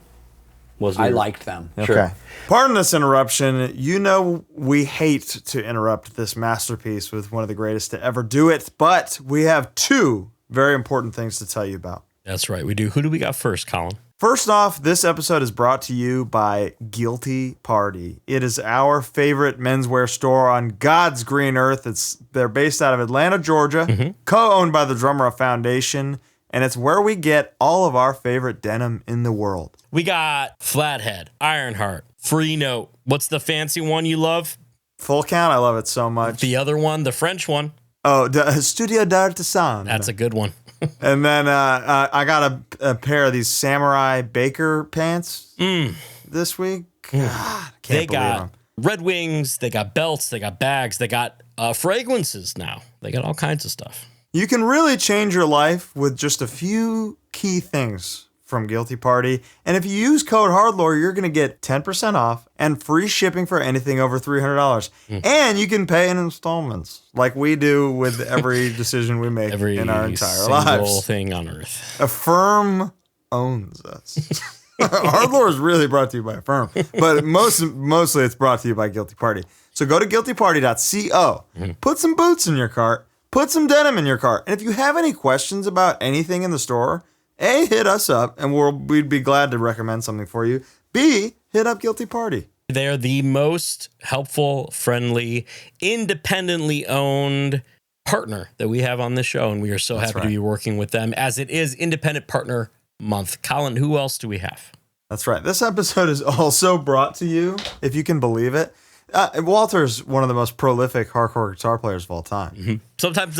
I liked them. Okay. Sure. Pardon this interruption. You know we hate to interrupt this masterpiece with one of the greatest to ever do it, but we have two very important things to tell you about. That's right, we do. Who do we got first, Colin? First off, this episode is brought to you by Guilty Party. It is our favorite menswear store on God's green earth. They're based out of Atlanta, Georgia, co-owned by the Drummer Foundation, and it's where we get all of our favorite denim in the world. We got Flathead, Ironheart, Free Note. What's the fancy one you love? Full Count, I love it so much. The other one, the French one. Oh, Studio d'Artisan. That's a good one. And then I got a pair of these Samurai Baker pants this week. God, they got Red Wings, they got belts, they got bags, they got fragrances now. They got all kinds of stuff. You can really change your life with just a few key things from Guilty Party. And if you use code HardLore, you're going to get 10% off and free shipping for anything over $300. And you can pay in installments like we do with every decision we make in our entire lives. Every single thing on earth. Affirm owns us. HardLore is really brought to you by Affirm, but mostly it's brought to you by Guilty Party. So go to guiltyparty.co, put some boots in your cart, put some denim in your cart, and if you have any questions about anything in the store, A, hit us up, and we'd be glad to recommend something for you. B, hit up Guilty Party. They're the most helpful, friendly, independently owned partner that we have on this show, and we are so happy to be working with them as it is Independent Partner Month. Colin, who else do we have? That's right. This episode is also brought to you, if you can believe it. Walter's one of the most prolific hardcore guitar players of all time. Mm-hmm. Sometimes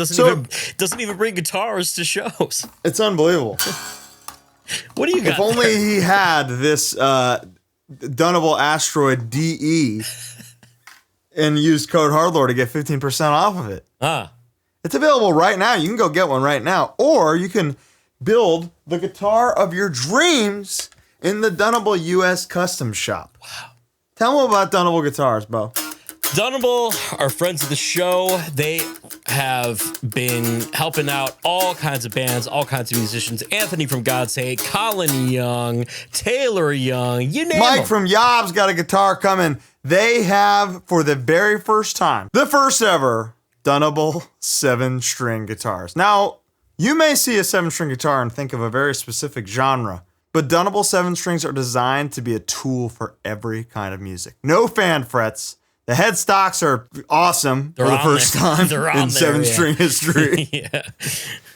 doesn't even bring guitars to shows. It's unbelievable. What do you got? If only he had this Dunnable Asteroid DE and used code HardLore to get 15% off of it. It's available right now. You can go get one right now, or you can build the guitar of your dreams in the Dunnable US Custom Shop. Wow. Tell them about Dunnable Guitars, Bo. Dunnable are friends of the show. They have been helping out all kinds of bands, all kinds of musicians. Anthony from God's Sake, Colin Young, Taylor Young, you name Mike them. from Yob's got a guitar coming. They have, for the very first time, the first ever Dunnable 7-string guitars. Now, you may see a 7-string guitar and think of a very specific genre, but Dunnable 7-strings are designed to be a tool for every kind of music. No fan frets. The headstocks are awesome for the first time in 7-string history. Yeah.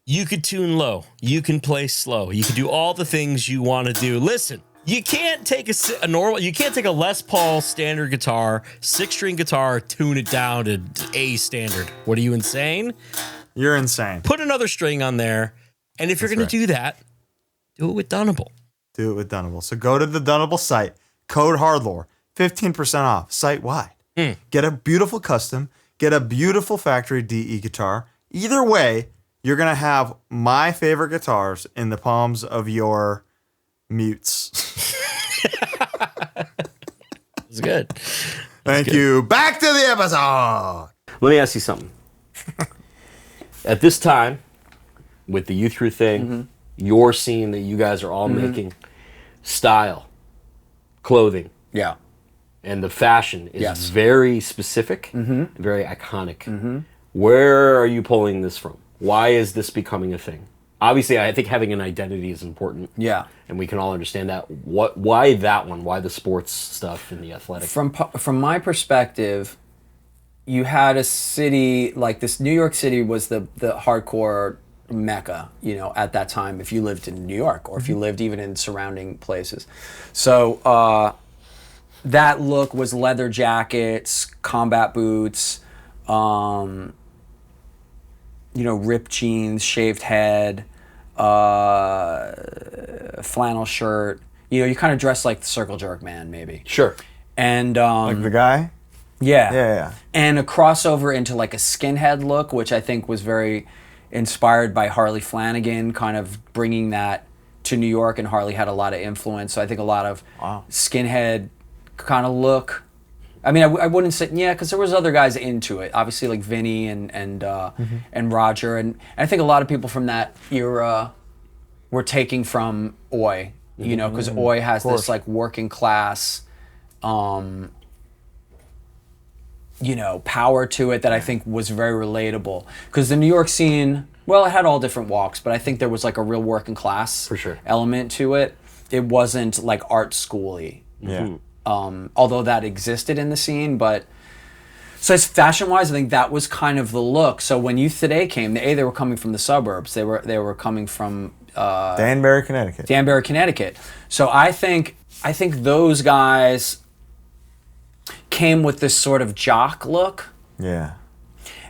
You could tune low. You can play slow. You can do all the things you want to do. Listen, you can't take you can't take a Les Paul standard guitar, 6-string guitar, tune it down to A standard. What are you, insane? You're insane. Put another string on there, and if you're going to do that, do it with Dunnable. Do it with Dunnable. So go to the Dunnable site, code HardLore, 15% off, site-wide. Get a beautiful custom, get a beautiful factory DE guitar. Either way, you're going to have my favorite guitars in the palms of your mutes. It's good. Thank you. Back to the episode. Let me ask you something. At this time, with the Youth Crew thing, your scene that you guys are all making, style, clothing, and the fashion is very specific, very iconic. Where are you pulling this from? Why is this becoming a thing? Obviously, I think having an identity is important. Yeah. And we can all understand that. Why that one? Why the sports stuff and the athletic? From my perspective, you had a city like this. New York City was the hardcore mecca, at that time, if you lived in New York or if you lived even in surrounding places. So that look was leather jackets, combat boots, ripped jeans, shaved head, flannel shirt. You kind of dress like the Circle Jerk man, maybe. Sure. And like the guy? Yeah. And a crossover into like a skinhead look, which I think was very inspired by Harley Flanagan, kind of bringing that to New York, and Harley had a lot of influence. So I think a lot of skinhead kind of look. I mean, I wouldn't say, because there was other guys into it, obviously like Vinny and Roger, and I think a lot of people from that era were taking from Oi, because Oi has this like working class, power to it that I think was very relatable. Because the New York scene, well, it had all different walks, but I think there was like a real working class element to it. It wasn't like art schooly. Yeah. Although that existed in the scene, but so as fashion-wise, I think that was kind of the look. So when Youth Today came, they were coming from the suburbs. They were coming from Danbury, Connecticut. So I think those guys came with this sort of jock look. Yeah.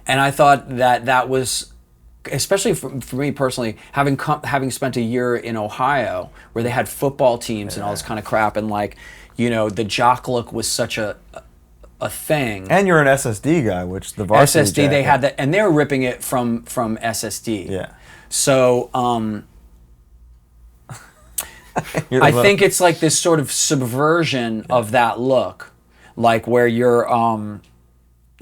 And I thought that was, especially for me personally, having spent a year in Ohio where they had football teams and all this kind of crap, and like, the jock look was such a thing. And you're an SSD guy, which the varsity SSD, they had that, and they were ripping it from SSD. Yeah. So I think it's like this sort of subversion of that look, like where you're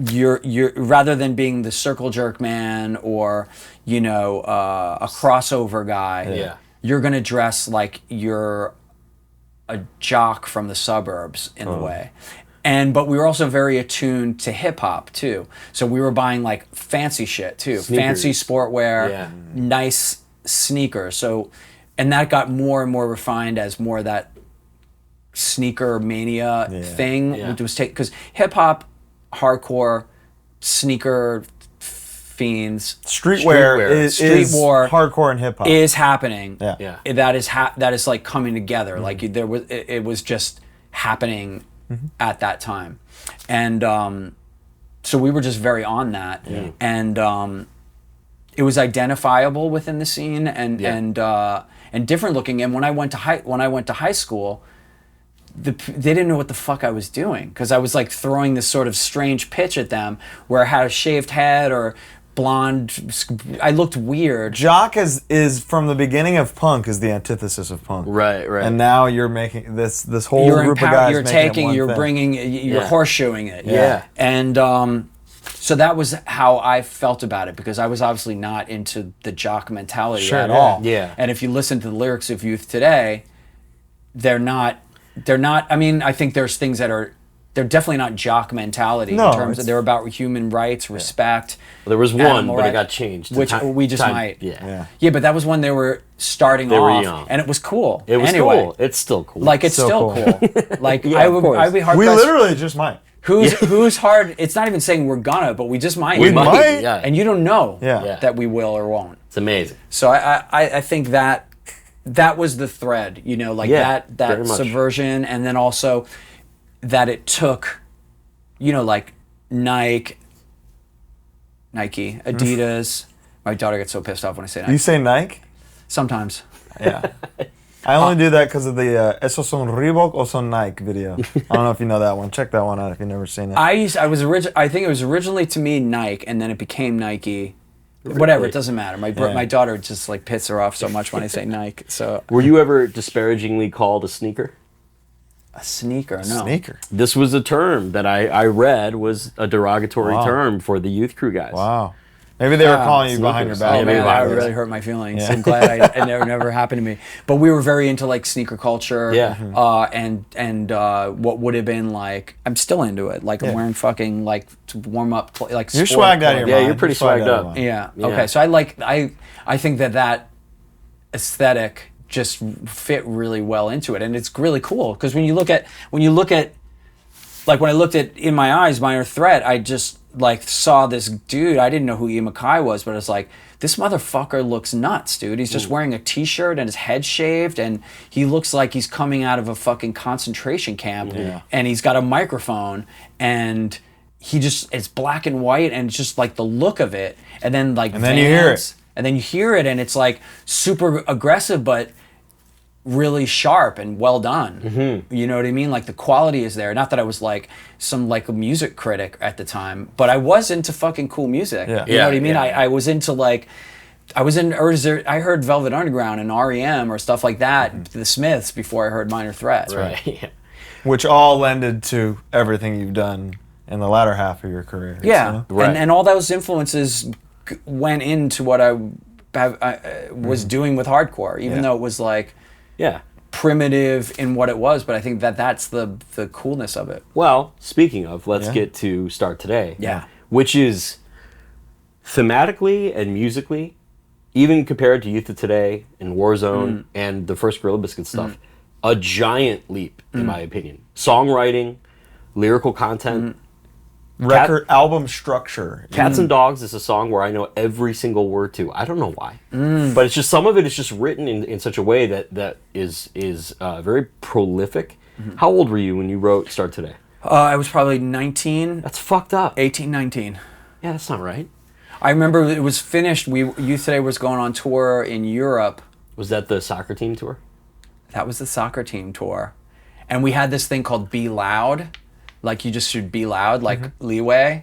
rather than being the circle jerk man or a crossover guy, you're gonna dress like you're a jock from the suburbs in a way. But we were also very attuned to hip hop too. So we were buying like fancy shit too. Sneakers. Fancy sportwear, nice sneakers. So, and that got more and more refined as more of that sneaker mania thing. Which was because hip hop, hardcore, sneaker fiends, streetwear is hardcore and hip hop is happening. Yeah. That is like coming together. Like it was just happening at that time, and so we were just very on that, and it was identifiable within the scene, and different looking. And when I went to high school, they didn't know what the fuck I was doing, because I was like throwing this sort of strange pitch at them where I had a shaved head or blonde. I looked weird. Jock is from the beginning of punk is the antithesis of punk. Right. And now you're making this whole group of guys. You're horseshoeing it. Yeah. And so that was how I felt about it, because I was obviously not into the jock mentality at all. Yeah. And if you listen to the lyrics of youth today, they're not. I mean, I think there's things that are. They're definitely not jock mentality in terms of they're about human rights, respect. Well, there was one, but it got changed. Which we just might. Yeah, but that was when they were starting off. They were young. And it was cool. It was cool. It's still cool. Like, it's still cool. Like, I would be hard. We literally just might. Who's hard? It's not even saying we're gonna, but we just might. We might. Yeah. And you don't know that we will or won't. It's amazing. So I think that was the thread, like that subversion, and then also that it took, like Nike, Adidas. My daughter gets so pissed off when I say Nike. You say Nike? Sometimes. Yeah. I only do that because of the Esos son Reebok o son Nike video. I don't know if you know that one. Check that one out if you've never seen it. I think it was originally to me Nike, and then it became Nike. Really? Whatever, it doesn't matter. My daughter just like pits her off so much when I say Nike. So were you ever disparagingly called a sneaker? A sneaker, no. Sneaker. This was a term that I read was a derogatory term for the youth crew guys. Wow. Maybe they were calling you behind your back. Oh, man, that really hurt my feelings. Yeah. I'm glad it never happened to me. But we were very into like sneaker culture. Yeah. And what would have been like, I'm still into it. Like I'm wearing fucking like to warm up like. You're swagged out of your mind. Yeah, you're pretty swagged up. Yeah. Okay. So I think that aesthetic just fit really well into it, and it's really cool because when you look at like when I looked at In My Eyes, Minor Threat, I just like saw this dude. I didn't know who Ian MacKaye was, but I was like, this motherfucker looks nuts, dude. He's just wearing a t-shirt and his head shaved, and he looks like he's coming out of a fucking concentration camp, and he's got a microphone, and it's black and white, and it's just like the look of it, and then like and then you hear it. And then you hear it, and it's like super aggressive, but really sharp and well done. Mm-hmm. You know what I mean? Like the quality is there. Not that I was like some like a music critic at the time, but I was into fucking cool music. Yeah. You know what I mean? I was into like, I heard Velvet Underground and REM or stuff like that, the Smiths, before I heard Minor Threat. Right. Yeah. Which all lended to everything you've done in the latter half of your career. Yeah. So. Right. And all those influences went into what I was doing with hardcore, even though it was like primitive in what it was, but I think that's the coolness of it. Well, speaking of, let's get to Start Today. Yeah. Which is thematically and musically, even compared to Youth of Today and Warzone and the first Gorilla Biscuits stuff, a giant leap, in my opinion. Songwriting, lyrical content, record album structure. Cats and Dogs is a song where I know every single word to. I don't know why, but it's just some of it is just written in such a way that is very prolific. How old were you when you wrote Start Today? I was probably 19. That's fucked up. 18, 19. Yeah, that's not right. I remember it was finished. Youth Today was going on tour in Europe. Was that the soccer team tour? That was the soccer team tour, and we had this thing called Be Loud. Like you just should be loud, like Leeway.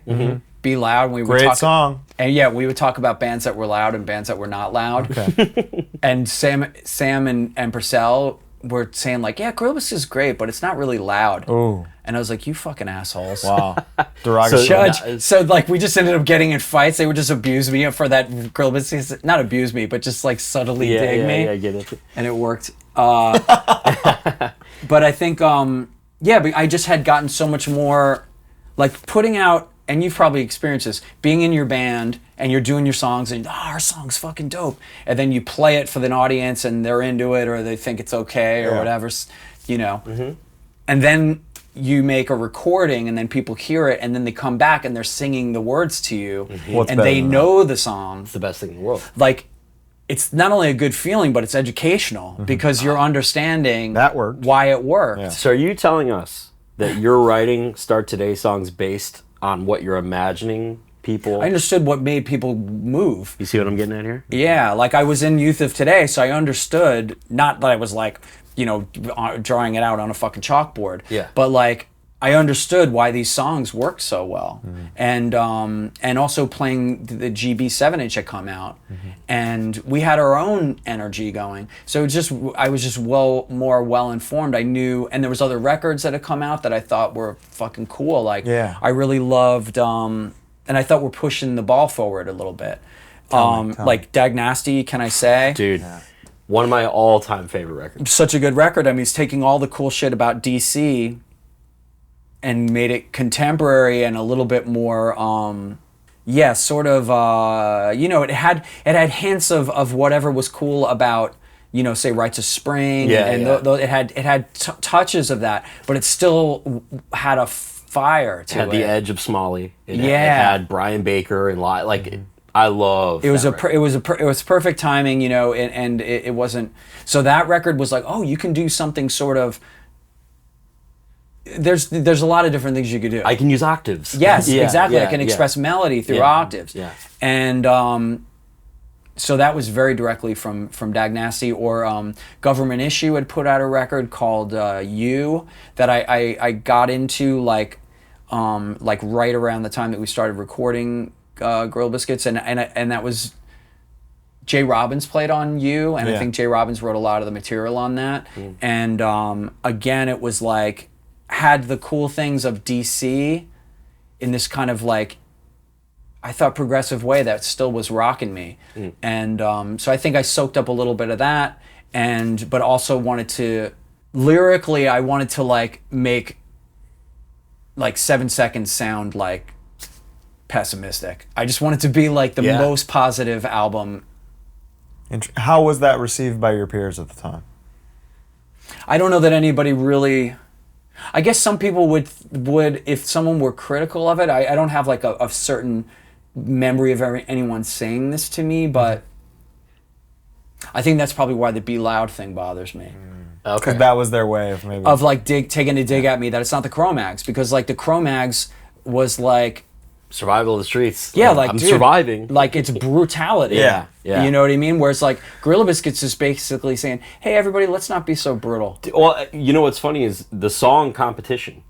Be loud. We would Great song. And we would talk about bands that were loud and bands that were not loud. Okay. And Sam and Purcell were saying like, yeah, Gorilla Biscuits is great, but it's not really loud. Ooh. And I was like, you fucking assholes. Wow. Derogatory. So like we just ended up getting in fights. They would just abuse me for that Gorilla Biscuits. Not abuse me, but just like subtly dig me. Yeah, I get it. And it worked. But I think, but I just had gotten so much more, like putting out, and you've probably experienced this, being in your band and you're doing your songs and our song's fucking dope. And then you play it for the audience and they're into it or they think it's okay or whatever, you know. Mm-hmm. And then you make a recording and then people hear it and then they come back and they're singing the words to you and they know the song. It's the best thing in the world. Like, it's not only a good feeling, but it's educational because you're understanding that worked. Why it worked. Yeah. So are you telling us that you're writing Start Today songs based on what you're imagining people? I understood what made people move. You see what I'm getting at here? Yeah, like I was in Youth of Today, so I understood, not that I was like, you know, drawing it out on a fucking chalkboard. Yeah. But like, I understood why these songs worked so well, and also playing the GB 7-inch had come out, and we had our own energy going. So I was just more well informed. I knew, and there was other records that had come out that I thought were fucking cool. Like I really loved, and I thought we're pushing the ball forward a little bit. Like Dag Nasty, Can I Say? Dude. Yeah. One of my all-time favorite records. Such a good record. I mean, he's taking all the cool shit about DC and made it contemporary and a little bit more, sort of, you know, it had hints of whatever was cool about, you know, say Rites of Spring, it had touches of that, but it still had a fire to it. Had the edge of Smalley. It had Brian Baker and like. I love. It was perfect timing, you know, and it wasn't. So that record was like, oh, you can do something sort of. There's a lot of different things you could do. I can use octaves. Yes, exactly. I can express melody through octaves. Yeah. And so that was very directly from Dag Nasty, or Government Issue had put out a record called You that I got into like right around the time that we started recording Gorilla Biscuits, and that was Jay Robbins played on You, and I think Jay Robbins wrote a lot of the material on that. And again, it was like had the cool things of DC in this kind of like, I thought, progressive way that still was rocking me. And so I think I soaked up a little bit of that, but also wanted to, lyrically, I wanted to like make like 7 Seconds sound like pessimistic. I just wanted to be like the most positive album. How was that received by your peers at the time? I don't know that anybody really. I guess some people would if someone were critical of it. I don't have like a certain memory of anyone saying this to me, but I think that's probably why the Be Loud thing bothers me. Okay. Because that was their way of maybe of like taking a dig at me that it's not the Cro-Mags, because like the Cro-Mags was like survival of the streets. Yeah, like I'm dude, surviving. Like it's brutality. Yeah. You know what I mean? Where it's like Gorilla Biscuits is basically saying, "Hey, everybody, let's not be so brutal." Well, you know what's funny is the song Competition,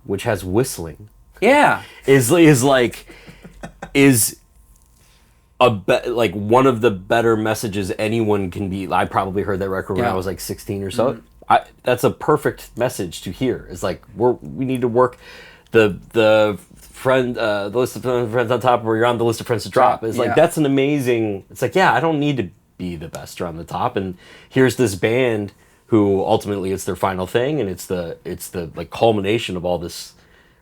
which has whistling. Yeah, is like like one of the better messages anyone can be. I probably heard that record when I was like 16 or so. That's a perfect message to hear. It's like we need to work the friend, the list of friends on top, where you're on the list of friends to drop. It's like, that's an amazing, it's like, I don't need to be the best or on the top. And here's this band who ultimately it's their final thing. And it's the like culmination of all this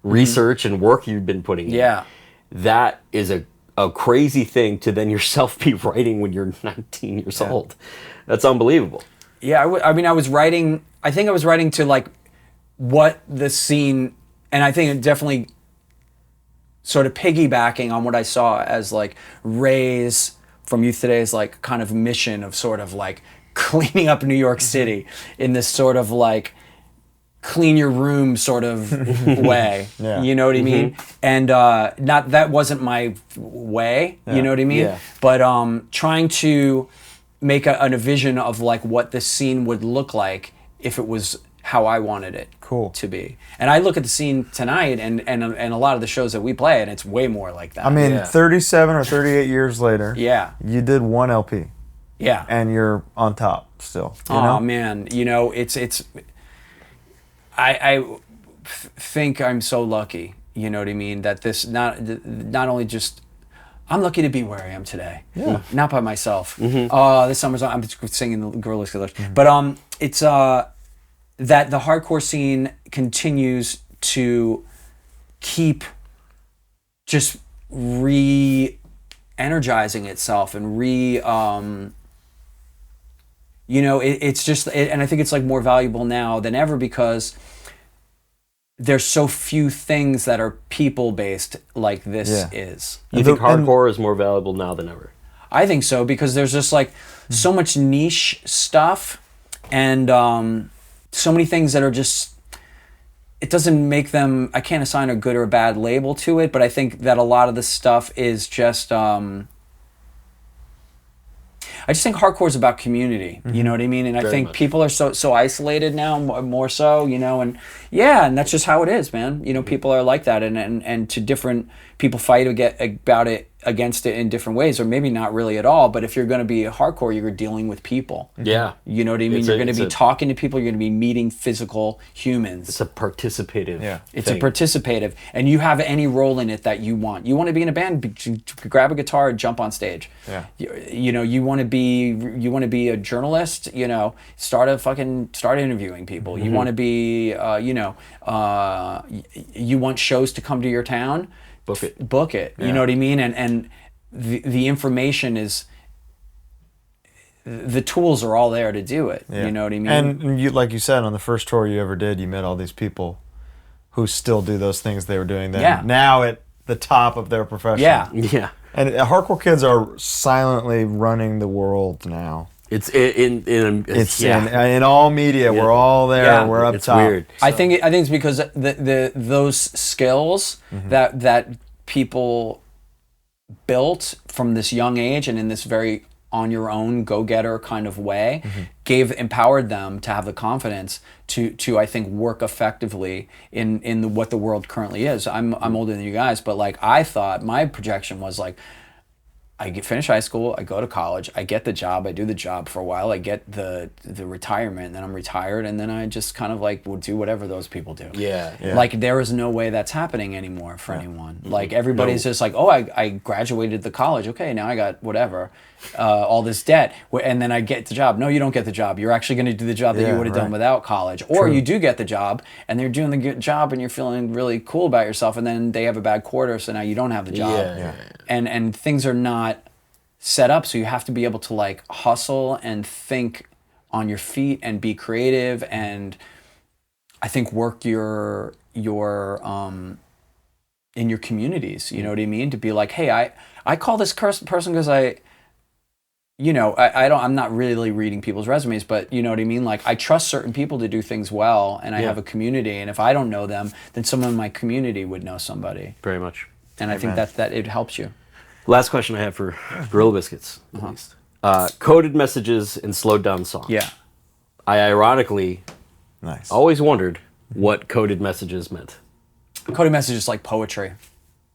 research and work you've been putting in. Yeah. That is a crazy thing to then yourself be writing when you're 19 years old. That's unbelievable. Yeah. I mean, I think I was writing to like what the scene, and I think it definitely sort of piggybacking on what I saw as like Ray's from Youth Today's like kind of mission of sort of like cleaning up New York City in this sort of like clean your room sort of way. You know what I mean? And not that wasn't my way, you know what I mean? But trying to make a vision of like what the scene would look like if it was how I wanted it to be. And I look at the scene tonight and a lot of the shows that we play, and it's way more like that. I mean, 37 or 38 years later, you did one LP. Yeah. And you're on top still. You know? Oh, man. You know, I think I'm so lucky, you know what I mean, that this not only just I'm lucky to be where I am today. Yeah. Not by myself. This summer's I'm singing the Gorilla Biscuits. But it's that the hardcore scene continues to keep just re-energizing itself and it's just, and I think it's like more valuable now than ever because there's so few things that are people-based like this is. You think hardcore is more valuable now than ever? I think so, because there's just like so much niche stuff and so many things that are just, it doesn't make them, I can't assign a good or a bad label to it, but I think that a lot of the stuff is just, I just think hardcore is about community, you know what I mean? And I think people are so isolated now, more so, and and that's just how it is, man. People are like that, and to different people fight against it in different ways, or maybe not really at all. But if you're going to be a hardcore, you're dealing with people. Yeah, you know what I mean. You're going to be talking to people. You're going to be meeting physical humans. It's a participative. Yeah, it's a participative, and you have any role in it that you want. You want to be in a band, grab a guitar and jump on stage. Yeah, you want to be a journalist. Start interviewing people. You want to be you want shows to come to your town. Book it. Yeah. You know what I mean? And the information is, the tools are all there to do it. Yeah. You know what I mean? And you, like you said, on the first tour you ever did, you met all these people who still do those things they were doing then. Yeah. Now at the top of their profession. Yeah. Yeah. And hardcore kids are silently running the world now. It's in all media. Yeah. We're all there. Yeah. We're up it's top. Weird. So. I think it's because those skills that people built from this young age and in this very on your own go-getter kind of way empowered them to have the confidence to I think work effectively in what the world currently is. I'm older than you guys, but like I thought my projection was like, I finish high school, I go to college, I get the job, I do the job for a while, I get the retirement, and then I'm retired, and then I just kind of like will do whatever those people do. Yeah. Like there is no way that's happening anymore for anyone. Like everybody's just like, oh, I graduated the college, okay, now I got whatever, all this debt, and then I get the job. No, you don't get the job. You're actually going to do the job that you would have done without college. Or you do get the job, and they're doing the good job, and you're feeling really cool about yourself, and then they have a bad quarter, so now you don't have the job. Yeah. And things are not set up, so you have to be able to like hustle and think on your feet and be creative, and I think work your in your communities, you know what I mean, to be like, hey, I call this person because I'm not really reading people's resumes, but you know what I mean, like I trust certain people to do things well, and I have a community, and if I don't know them, then someone in my community would know somebody. Very much. And I think that it helps you. Last question I have for Gorilla Biscuits, at least. Coded messages and slowed down songs. Yeah. I ironically always wondered what coded messages meant. Coded messages is like poetry.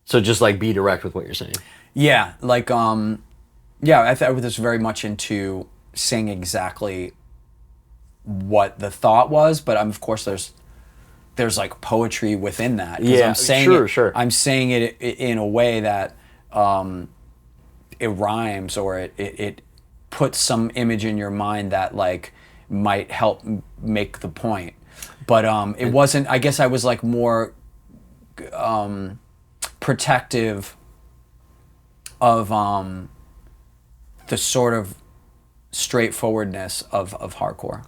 So just like be direct with what you're saying. Yeah, like I was very much into saying exactly what the thought was, but of course there's like poetry within that. Yeah, I'm saying sure. I'm saying it in a way that it rhymes, or it puts some image in your mind that like might help make the point. But it wasn't, I guess I was like more protective of the sort of straightforwardness of hardcore.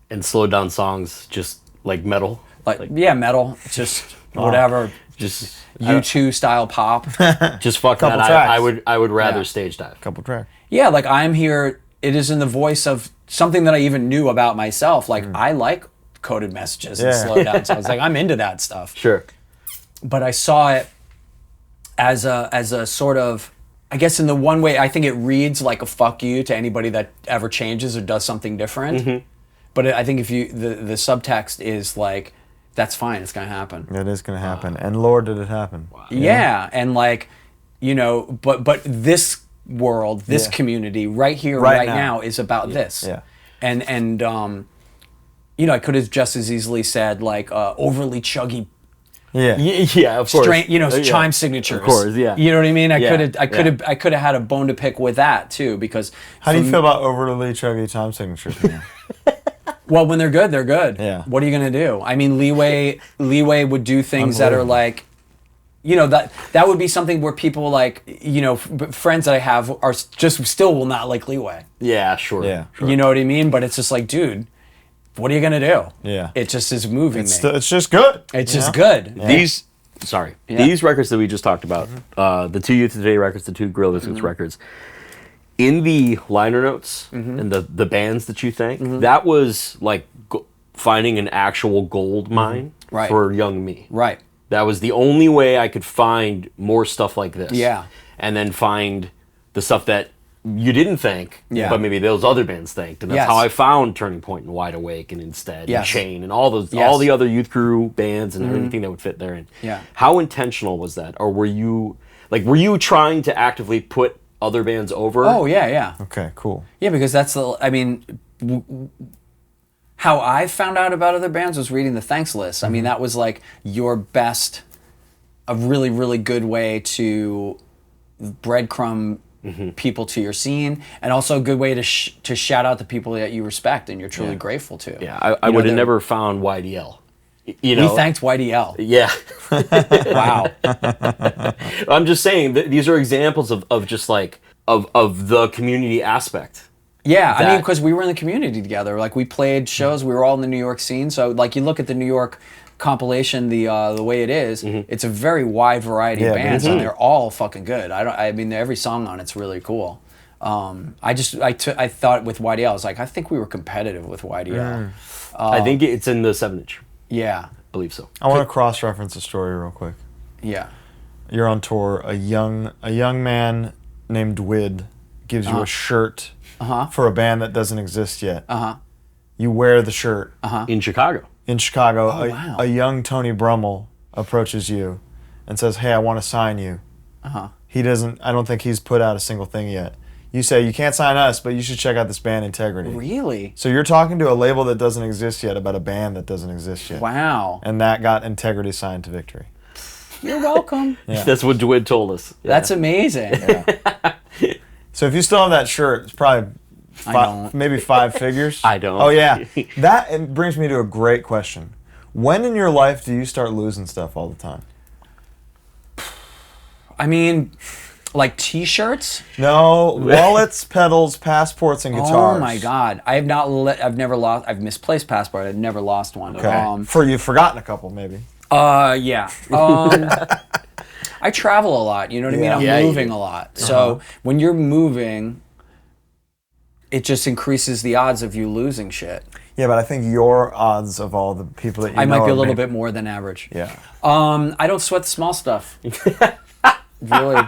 And slowed down songs, just like metal? Metal, just whatever. Just U2 style pop. Just fuck that. I would rather stage dive. Couple tracks. Yeah, like I'm here, it is in the voice of something that I even knew about myself. Like I like coded messages and slow down songs. Like I'm into that stuff. Sure. But I saw it as a sort of, I guess in the one way, I think it reads like a fuck you to anybody that ever changes or does something different. But I think if the subtext is like, that's fine, it's going to happen. It is going to happen. And Lord, did it happen. Wow. Yeah, and like, but this world, this community right here, right now is about this. Yeah. And I could have just as easily said like overly chuggy Yeah, of course. Chime signatures. Of course, yeah. You know what I mean? I could have had a bone to pick with that too, because. How do you feel about overly chuggy chime signatures? Well, when they're good, they're good. Yeah. What are you gonna do? I mean, Leeway would do things that are like, that would be something where people like, friends that I have are just still will not like Leeway. Yeah, sure. Yeah. Sure. You know what I mean? But it's just like, dude, what are you gonna do? Yeah. It just is moving me. It's just good. It's just good. Yeah. These records that we just talked about, the 2 Youth Today records, the 2 Gorilla Biscuits records, in the liner notes and the bands that you thank, that was like finding an actual gold mine for young me. Right. That was the only way I could find more stuff like this. Yeah. And then find the stuff that you didn't thank, but maybe those other bands thanked. And that's how I found Turning Point and Wide Awake and Instead and Chain and all the other Youth Crew bands and everything that would fit therein. Yeah. How intentional was that? Or were you trying to actively put other bands over? Oh, yeah. Okay, cool. Yeah, because that's how I found out about other bands was reading the thanks list. I mean, that was like a really, really good way to breadcrumb people to your scene, and also a good way to shout out the people that you respect and you're truly grateful to. Yeah, I would have never found YDL. We thanked YDL. Yeah. Wow. I'm just saying that these are examples of just like of the community aspect. Yeah, I mean, because we were in the community together. Like, we played shows. We were all in the New York scene. So, like, you look at the New York compilation, the way it is, it's a very wide variety of bands, and they're all fucking good. I mean, every song on it's really cool. I thought with YDL, I was like, I think we were competitive with YDL. I think it's in the 7-inch. Yeah. I believe so. I want to cross-reference a story real quick. Yeah. You're on tour. A young man named Dwid gives you a shirt for a band that doesn't exist yet. You wear the shirt. In Chicago. Wow. A young Tony Brummel approaches you and says, "Hey, I want to sign you." He doesn't. I don't think he's put out a single thing yet. You say, "You can't sign us, but you should check out this band Integrity." Really? So you're talking to a label that doesn't exist yet about a band that doesn't exist yet. Wow. And that got Integrity signed to Victory. You're welcome. Yeah. That's what Dwid told us. Yeah. That's amazing. Yeah. So if you still have that shirt, it's probably maybe 5 figures. I don't. Oh, yeah. That brings me to a great question. When in your life do you start losing stuff all the time? I mean, like T-shirts? No, wallets, pedals, passports, and guitars. Oh my God! I've never lost. I've misplaced passport. I've never lost one. Okay. You've forgotten a couple, maybe. Yeah. I travel a lot. You know what I mean? I'm moving a lot. So when you're moving, it just increases the odds of you losing shit. Yeah, but I think your odds of all the people that you know I might be a little bit more than average. Yeah. I don't sweat the small stuff. Really.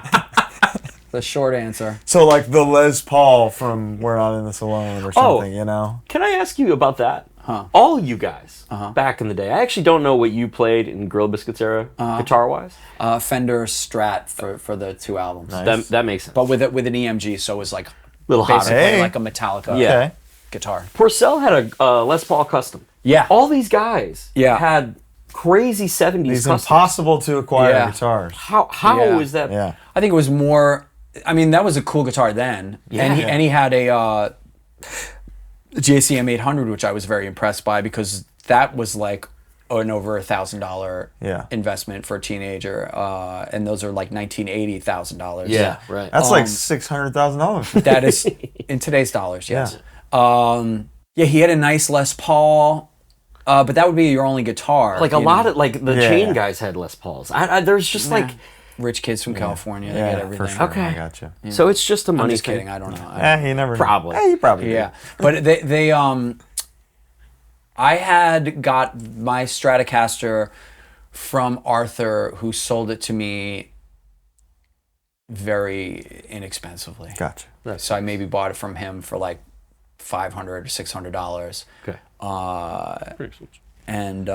The short answer. So like the Les Paul from We're Not In This Alone or something, you know? Can I ask you about that? All you guys back in the day. I actually don't know what you played in Gorilla Biscuits era, guitar-wise. Fender Strat for the 2 albums. Nice. That makes sense. But with an EMG, so it was like little basically like a Metallica guitar. Porcell had a Les Paul custom. Yeah. All these guys had crazy 70s These customs. impossible to acquire guitars. How is that? Yeah. I think it was more. I mean, that was a cool guitar then, and he had a JCM 800, which I was very impressed by because that was like an over $1,000 investment for a teenager, and those are like $1980,000. Yeah, right. That's like $600,000. That is in today's dollars. Yes. Yeah. He had a nice Les Paul. But that would be your only guitar. Like a lot of like the Chain guys had Les Pauls. There's just like rich kids from California. They get everything. For sure. Okay, I gotcha. Yeah. So it's just a money I'm just thing. kidding. I don't know. He never probably. He probably did. Yeah, but they I had got my Stratocaster from Arthur, who sold it to me very inexpensively. Gotcha. So I maybe bought it from him for like $500 or $600. Okay. And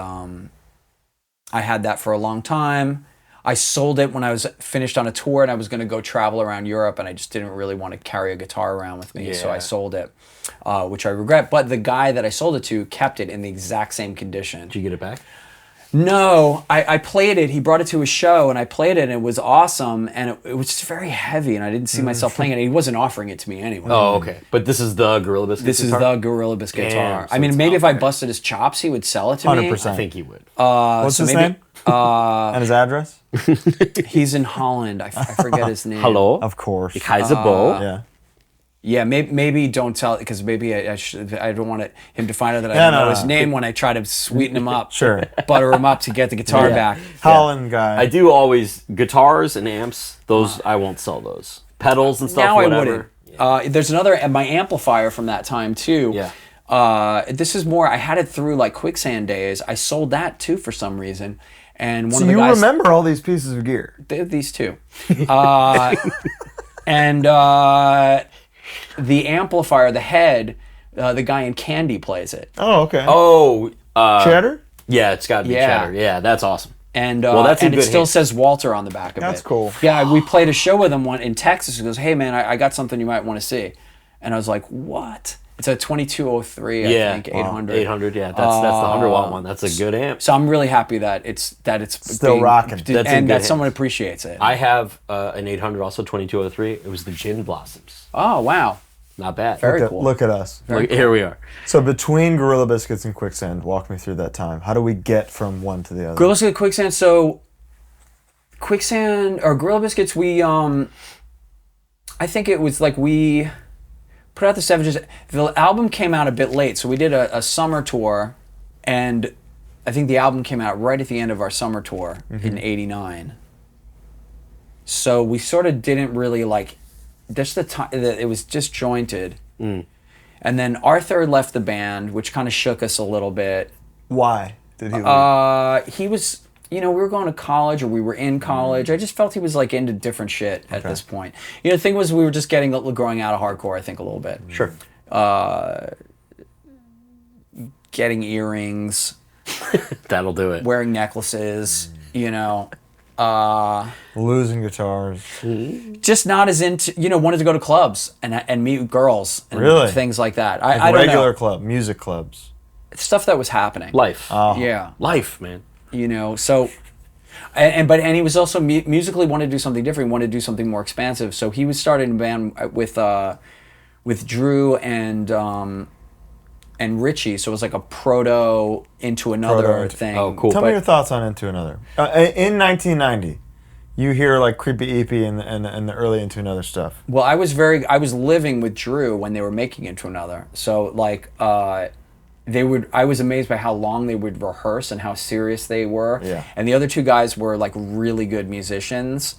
I had that for a long time. I sold it when I was finished on a tour and I was going to go travel around Europe, and I just didn't really want to carry a guitar around with me, so I sold it, which I regret. But the guy that I sold it to kept it in the exact same condition. Did you get it back? No, I played it. He brought it to a show, and I played it, and it was awesome, and it was just very heavy, and I didn't see myself playing it. He wasn't offering it to me anyway. Oh, okay. But this is the Gorilla Biscuits This guitar? is the Gorilla Biscuits guitar. So I mean, maybe if I busted his chops, he would sell it to me. 100%. I think he would. What's his name? And his address? He's in Holland. I forget his name. Hello? Of course. Ich heiße Bo. Yeah. Yeah, maybe don't tell it, because maybe I don't want him to find out that I don't know his name when I try to sweeten him up. Sure. Butter him up to get the guitar back. Holland guy. I do always, guitars and amps, those, I won't sell those. Pedals and stuff, Now whatever. I wouldn't. There's another, my amplifier from that time too. Yeah. This is more, I had it through like Quicksand days. I sold that too for some reason. And one so of the you guys, remember all these pieces of gear? these two. And the amplifier, the head, the guy in Candy plays it. Oh, okay. Oh. Cheddar? Yeah, it's got to be Cheddar. Yeah, that's awesome. And that's and a it good still hint. says Walter on the back of it. That's cool. Yeah, we played a show with him in Texas. He goes, "Hey man, I got something you might want to see," and I was like, "What?" It's a 2203, I think, 800. 800, yeah. That's the 100-watt one. That's a good amp. So I'm really happy that it's Still rocking. That's a and good that hit. someone appreciates it. I have an 800, also 2203. It was the Gin Blossoms. Oh wow, Not bad. very cool. Look at us. Here we are. So between Gorilla Biscuits and Quicksand, walk me through that time. How do we get from one to the other? Gorilla Biscuits, Quicksand. So Quicksand or Gorilla Biscuits, we I think it was like we put out the 7 The album came out a bit late, so we did a summer tour, and I think the album came out right at the end of our summer tour in '89. So we sort of didn't really like just the time. It was disjointed, and then Arthur left the band, which kind of shook us a little bit. Why did he leave? He was, we were going to college, or we were in college. I just felt he was like into different shit at this point. The thing was, we were just growing out of hardcore, I think, a little bit. Sure. Getting earrings, That'll do it. wearing necklaces, Losing guitars. just not as into, wanted to go to clubs and meet girls and Really? things like that. Like I don't regular know. club, music clubs. Stuff that was happening. Life. Yeah. Life, man. So, and he was also musically wanted to do something different. He wanted to do something more expansive. So he was starting a band with Drew and Richie. So it was like a proto Into Another thing. Oh, cool. Tell me your thoughts on Into Another. In 1990, you hear like Creepy EP and the early Into Another stuff. Well, I was living with Drew when they were making Into Another. So like I was amazed by how long they would rehearse and how serious they were. Yeah. And the other two guys were like really good musicians.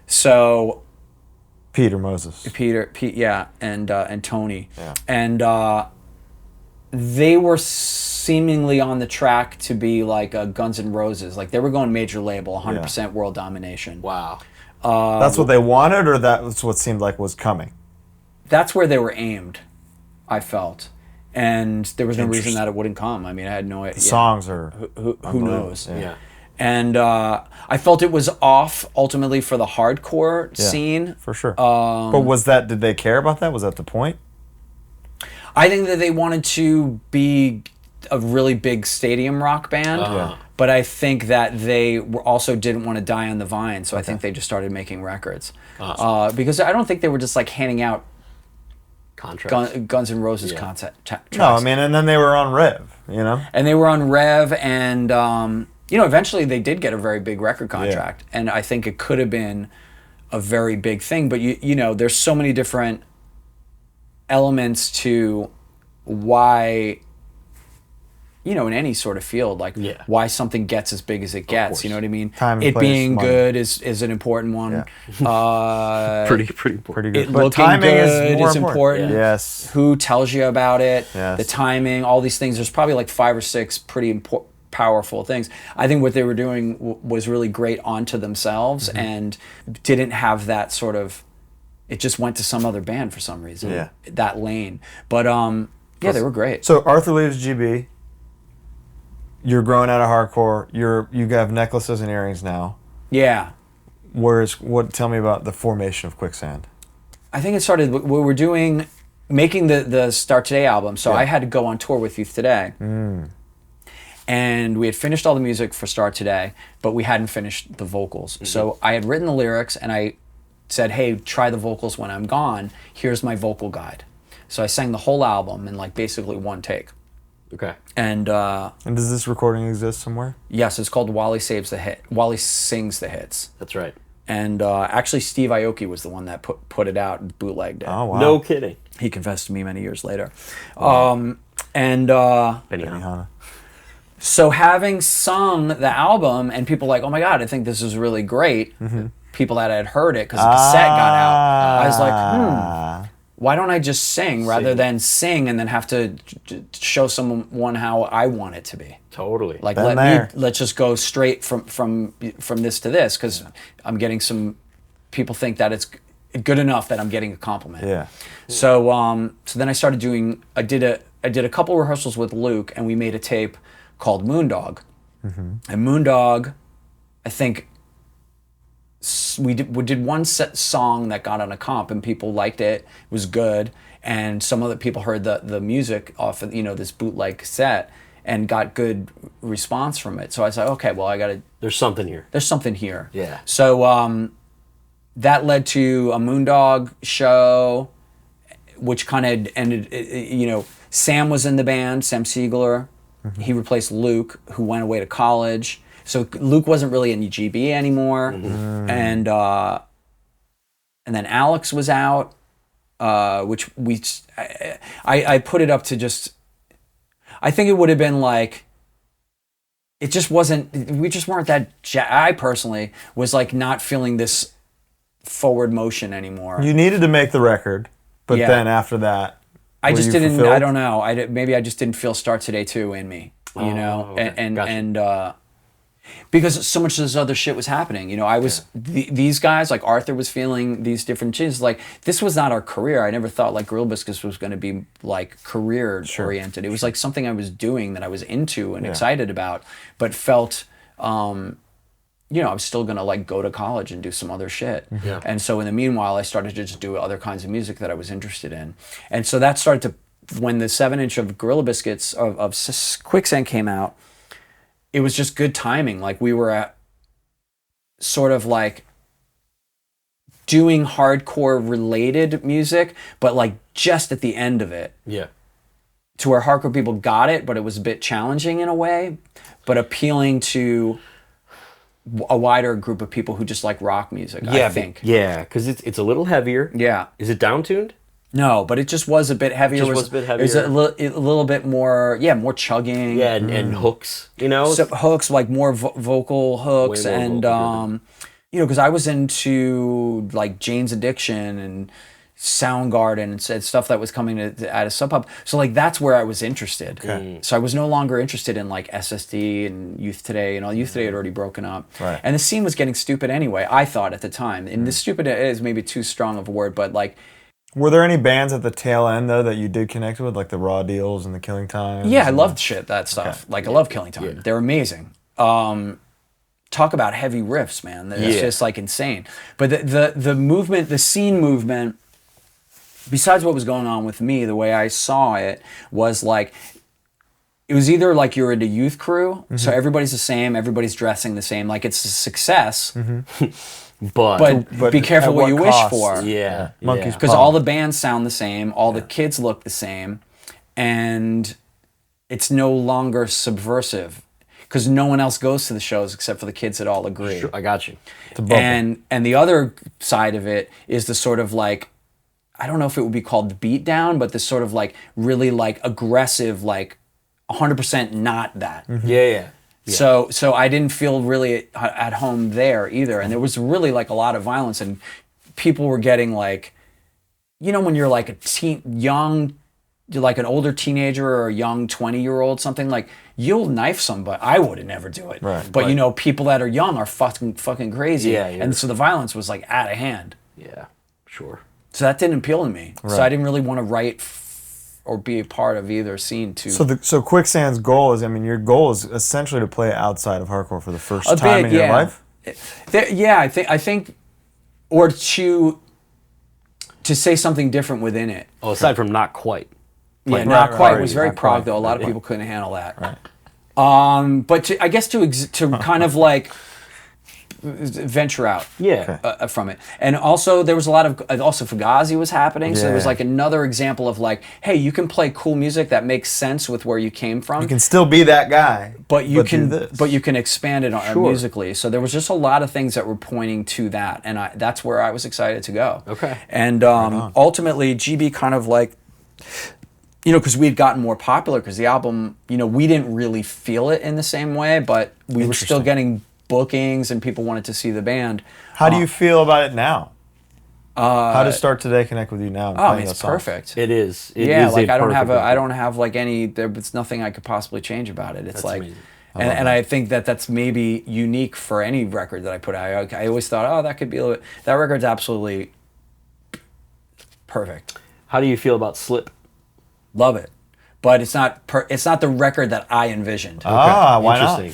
So Peter Moses. and Tony. Yeah. And they were seemingly on the track to be like a Guns N' Roses. Like they were going major label, 100% world domination. Wow. That's what they wanted, or that's what seemed like was coming? That's where they were aimed, I felt. And there was no reason that it wouldn't come. I mean, I had no idea. The songs are Who knows? Yeah. And I felt it was off ultimately for the hardcore scene. for sure. But did they care about that? Was that the point? I think that they wanted to be a really big stadium rock band, but I think that they also didn't want to die on the vine, so I think they just started making records. Because I don't think they were just like handing out Contracts. Guns N' Roses tracks. No, I mean, and then they were on Rev, And they were on Rev, and eventually they did get a very big record contract, and I think it could have been a very big thing. But there's so many different elements to why, in any sort of field, like why something gets as big as it gets. You know what I mean? Time, it place, being money. good is an important one. Yeah. Pretty important. Pretty good. It But looking timing good is more is important. Yes. Who tells you about it? Yes. The timing, all these things. There's probably like 5 or 6 pretty powerful things. I think what they were doing was really great onto themselves and didn't have that sort of. It just went to some other band for some reason. Yeah. That lane, but they were great. So Arthur leaves GB. You're growing out of hardcore. You have necklaces and earrings now. Yeah. Tell me about the formation of Quicksand. I think it started. We were making the Start Today album, so I had to go on tour with Youth Today. And we had finished all the music for Start Today, but we hadn't finished the vocals. So I had written the lyrics, and I said, hey, try the vocals when I'm gone. Here's my vocal guide. So I sang the whole album in like basically one take. Okay. And does this recording exist somewhere? Yes, it's called Wally Sings the Hits. That's right. And actually, Steve Aoki was the one that put it out and bootlegged it. Oh, wow. No kidding. He confessed to me many years later. Wow. Benihana. So having sung the album and people like, oh my God, I think this is really great. People that had heard it because the cassette got out. I was like, why don't I just sing rather than sing and then have to show someone how I want it to be? Totally. Like let's just go straight from this to this, because I'm getting some people think that it's good enough that I'm getting a compliment. Yeah. So then I started doing. I did a couple rehearsals with Luke, and we made a tape called Moondog. And Moondog, I think we did one set song that got on a comp, and people liked it. It was good, and some other people heard the music off of this bootleg cassette and got good response from it. So I said, okay, well, There's something here. There's something here. Yeah. So that led to a Moondog show, which kind of ended. Sam was in the band, Sam Siegler. He replaced Luke, who went away to college. So Luke wasn't really in GB anymore, and then Alex was out, which I put it up to just. I think it would have been like. It just wasn't. We just weren't that. I personally was like not feeling this forward motion anymore. You needed to make the record, but then after that, I just didn't. Fulfilled? I don't know. Maybe I just didn't feel Start Today 2 in me. Okay. And because so much of this other shit was happening. I was these guys, like Arthur was feeling these different changes. Like, this was not our career. I never thought like Gorilla Biscuits was going to be like career oriented. It was like something I was doing that I was into and excited about, but felt I was still going to like go to college and do some other shit. Yeah. And so in the meanwhile, I started to just do other kinds of music that I was interested in. And so that started to, when the 7-inch of Gorilla Biscuits of Quicksand came out, it was just good timing. Like, we were at sort of like doing hardcore related music, but like just at the end of it. Yeah. To where hardcore people got it, but it was a bit challenging in a way, but appealing to a wider group of people who just like rock music, I think. Yeah, because it's a little heavier. Yeah. Is it down-tuned? No, but it just was a bit heavier. It was a bit heavier. It was a little bit more, more chugging. Yeah, and hooks, So hooks, like more vocal hooks, Way more vocal because I was into like Jane's Addiction and Soundgarden and stuff that was coming out of Sub Pop. So like that's where I was interested. Okay. So I was no longer interested in like SSD and Youth Today, and all. Youth Today had already broken up. Right. And the scene was getting stupid anyway, I thought at the time. And the stupid is maybe too strong of a word, but like. Were there any bands at the tail end though that you did connect with, like the Raw Deals and the Killing Time? Yeah, I loved that stuff. Okay. Like, I love Killing Time. Yeah. They're amazing. Talk about heavy riffs, man. It's just like insane. But the movement, the scene movement, besides what was going on with me, the way I saw it was like, it was either like you're into Youth Crew, so everybody's the same, everybody's dressing the same, like it's a success. But be careful what you wish for. Yeah. Monkeys. Because all the bands sound the same, all the kids look the same, and it's no longer subversive. Because no one else goes to the shows except for the kids that all agree. Sure, I got you. And the other side of it is the sort of like, I don't know if it would be called beat down, but this sort of like really like aggressive, like 100% not that. Yeah. So I didn't feel really at home there either. And there was really like a lot of violence, and people were getting like, when you're like you're like an older teenager or a young 20-year-old, something like, you'll knife somebody. I would never do it. Right. But people that are young are fucking crazy. Yeah. And so the violence was like out of hand. Yeah, sure. So that didn't appeal to me. Right. So I didn't really want to write or be a part of either scene too. So Quicksand's goal is, your goal is essentially to play outside of hardcore for the first time in your life? I think, or to say something different within it. Oh, aside from Not Quite. Yeah, Not Quite was very prog though. A lot of people couldn't handle that. Right. But I guess to kind of like venture out from it. And also there was a lot of also Fugazi was happening, so there was like another example of like, hey, you can play cool music that makes sense with where you came from. You can still be that guy, but you can expand it musically. So there was just a lot of things that were pointing to that, and that's where I was excited to go. Okay. And ultimately GB kind of like, you know, because we had gotten more popular because the album, you know, we didn't really feel it in the same way, but we were still getting bookings and people wanted to see the band. How do you feel about it now? How does Start Today connect with you now? I mean, it's perfect. It is. Like I don't have like any. There's nothing I could possibly change about it. It's that's like, and I think that's maybe unique for any record that I put out. I always thought, oh, that could be a little bit. That record's absolutely perfect. How do you feel about Slip? Love it, but it's not the record that I envisioned. Why not?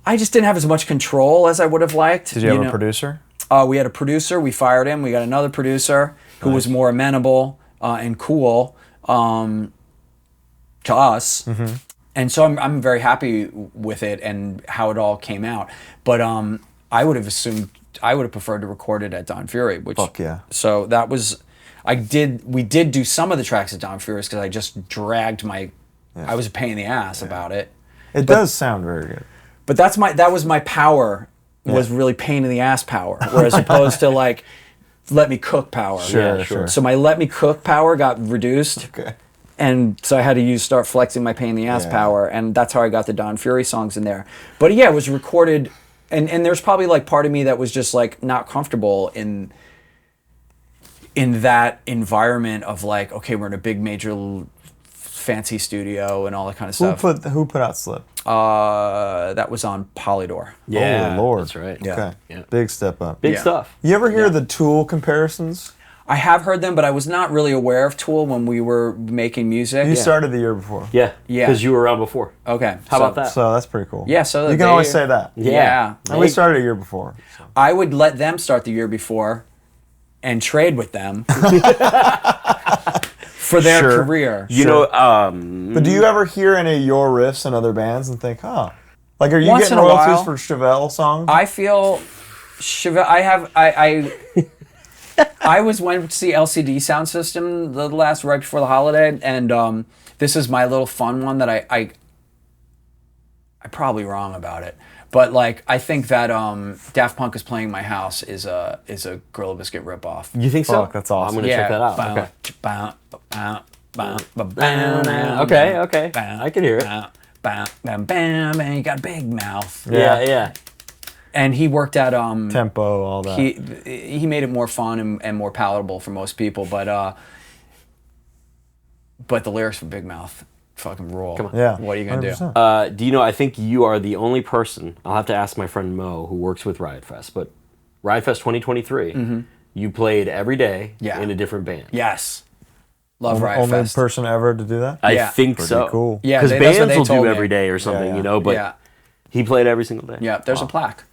I just didn't have as much control as I would have liked. Did you have a producer? We had a producer. We fired him. We got another producer who was more amenable and cool to us. Mm-hmm. And so I'm very happy with it and how it all came out. But I would have preferred to record it at Don Fury. Which, fuck yeah. So that was, we did do some of the tracks at Don Fury's because I just dragged I was a pain in the ass about it. It does sound very good. But that was my power, was really pain in the ass power, whereas opposed to like let me cook power. Sure. So my let me cook power got reduced. Okay. And so I had to start flexing my pain in the ass power, and that's how I got the Don Fury songs in there. But yeah, it was recorded, and there's probably like part of me that was just like not comfortable in that environment of like, okay, we're in a big major fancy studio and all that kind of stuff. Who put out Slip? That was on Polydor. Yeah, oh Lord, that's right. Yeah. Okay, yeah. Big step up. Big stuff. You ever hear the Tool comparisons? I have heard them, but I was not really aware of Tool when we were making music. You started the year before. Yeah, because you were around before. Okay, how about that? So that's pretty cool. Yeah, so you can always say that. Yeah, and we started a year before. So. I would let them start the year before, and trade with them. For their career. You know, but do you ever hear any of your riffs in other bands and think, like, are you getting royalties for Chevelle songs? I feel Chevelle. I went to see LCD Sound System right before the holiday, and this is my little fun one that I'm probably wrong about it. But like, I think that Daft Punk is Playing My House is a Gorilla Biscuit ripoff. You think so? Fuck, that's awesome. I'm gonna check that out. Okay. I can hear it. And he got a big mouth. Yeah. And he worked at tempo, all that. He made it more fun and more palatable for most people, but the lyrics for Big Mouth fucking rule. Come on. Yeah. What are you gonna 100%. do? Do you know? I think you are the only person. I'll have to ask my friend Mo, who works with Riot Fest. But Riot Fest 2023, you played every day in a different band. Yes. Love Riot Only Fest. person ever to do that. I think Pretty so. Cool. Yeah, because bands will do every day or something, Yeah. you know. But he played every single day. Yeah. There's a plaque.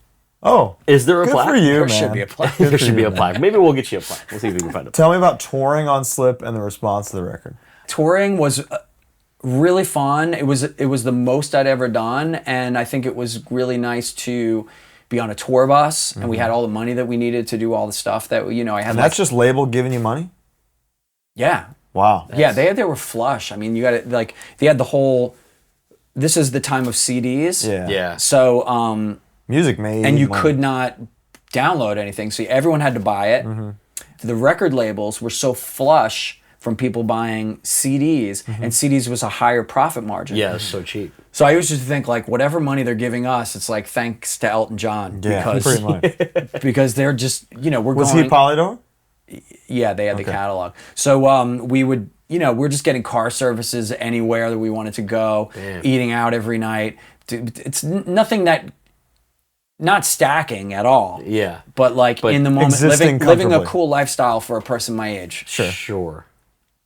Oh, is there a plaque? For you, there man. should be a plaque. There should be a plaque. Maybe we'll get you a plaque. We'll see if we can find it. Tell me about touring on Slip and the response to the record. Touring was really fun. It was the most I'd ever done, and I think it was really nice to be on a tour bus, and we had all the money that we needed to do all the stuff that I had. And that's just label giving you money? Yeah. Wow. Yeah, they were flush. I mean, you got it. Like they had the whole. This is the time of CDs. Yeah. So. Music made. And you money. could not download anything, so everyone had to buy it. The record labels were so flush from people buying CDs, and CDs was a higher profit margin. Yeah, it's so cheap. So I used to think like whatever money they're giving us, it's like thanks to Elton John. Yeah, pretty much. Because they're just, we're Was going... he Polydor? Yeah, they had the catalog. So we would, we're just getting car services anywhere that we wanted to go, eating out every night. It's nothing that... Not stacking at all. Yeah. But in the moment, living a cool lifestyle for a person my age. Sure.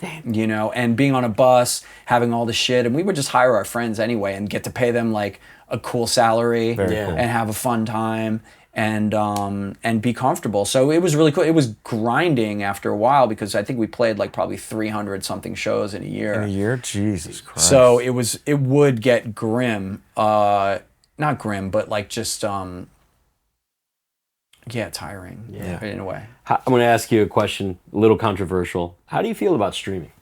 Damn. And being on a bus, having all the shit, and we would just hire our friends anyway and get to pay them like a cool salary Cool. and have a fun time. and be comfortable. So it was really cool. It was grinding after a while because I think we played like probably 300 something shows in a year. In a year? Jesus Christ. So it would get grim. Not grim, but like just tiring. Yeah. In a way. I'm going to ask you a question, a little controversial. How do you feel about streaming?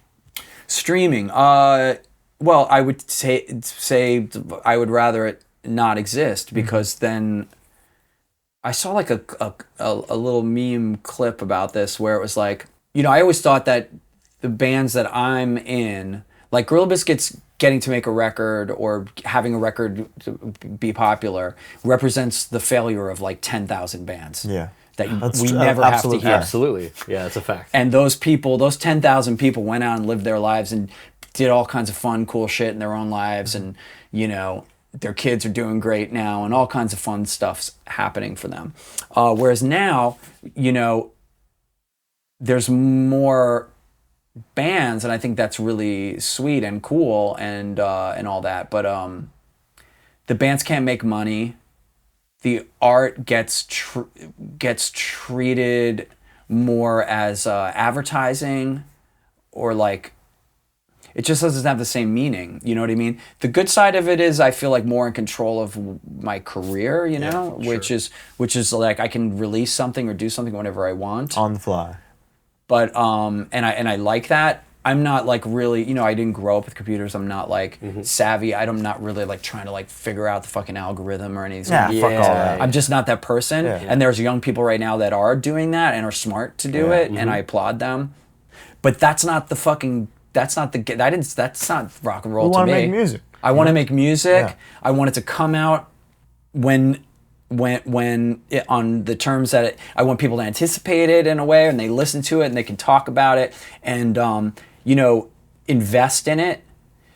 Streaming. Well, I would say I would rather it not exist because then I saw like a little meme clip about this where it was like, I always thought that the bands that I'm in, like Gorilla Biscuits getting to make a record or having a record to be popular represents the failure of like 10,000 bands. Yeah. That we never have to hear. Absolutely. Yeah, that's a fact. And those people, those 10,000 people went out and lived their lives and did all kinds of fun, cool shit in their own lives. And, their kids are doing great now and all kinds of fun stuff's happening for them. Whereas now, there's more bands, and I think that's really sweet and cool and all that. But the bands can't make money. The art gets treated more as advertising, or like it just doesn't have the same meaning. You know what I mean? The good side of it is I feel like more in control of my career. Which is like I can release something or do something whenever I want on the fly. But and I like that. I'm not like really, I didn't grow up with computers. I'm not like savvy. I'm not really like trying to like figure out the fucking algorithm or anything. Fuck all that. I'm just not that person. Yeah. And there's young people right now that are doing that and are smart to do it, and I applaud them. But that's not rock and roll to me. You want to make music. I want to make music. Yeah. I want it to come out when on the terms that I want people to anticipate it in a way, and they listen to it and they can talk about it and invest in it,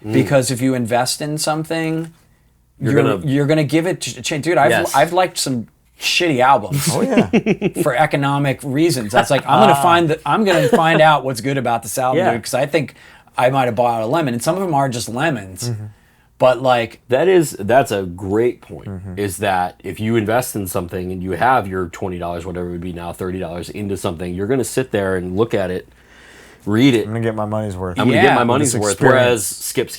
because if you invest in something, you're gonna give it a chance. Dude, I've liked some shitty albums. Oh yeah. For economic reasons. That's like I'm gonna find out what's good about this album, because I think I might have bought a lemon, and some of them are just lemons. But like that's a great point. Is that if you invest in something and you have your $20, whatever it would be now, $30 into something, you're going to sit there and look at it, read it. I'm going to get my money's worth. I'm going to get my money's worth. Whereas skip.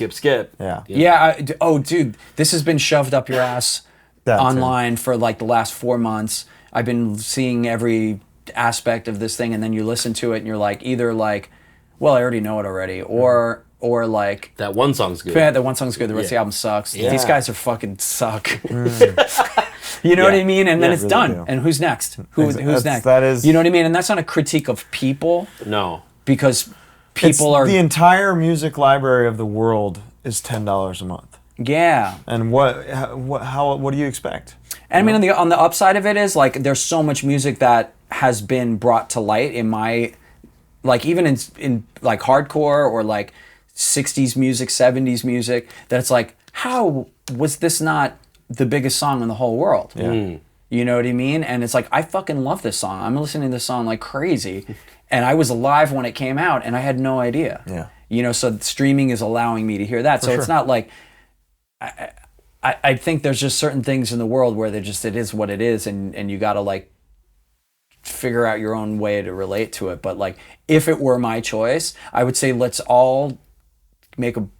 Yeah. Dude, this has been shoved up your ass online for like the last 4 months. I've been seeing every aspect of this thing, and then you listen to it and you're like, either like, well, I already know it already, or like that one song's good. Yeah, that one song's good. The rest of the album sucks. Yeah. These guys are fucking suck. You know what I mean? And then it's really done. Do. And who's next? Who's next? That is. You know what I mean? And that's not a critique of people. No. Because people are. The entire music library of the world is $10 a month. Yeah. And what do you expect? And I mean, on the upside of it is like there's so much music that has been brought to light in my, like even in like hardcore or like 60s music, 70s music, that it's like, how was this not the biggest song in the whole world? Yeah. You know what I mean? And it's like, I fucking love this song. I'm listening to this song like crazy. And I was alive when it came out and I had no idea. Yeah. So streaming is allowing me to hear that. It's not like, I think there's just certain things in the world where it is what it is, and you gotta like figure out your own way to relate to it. But like, if it were my choice, I would say let's all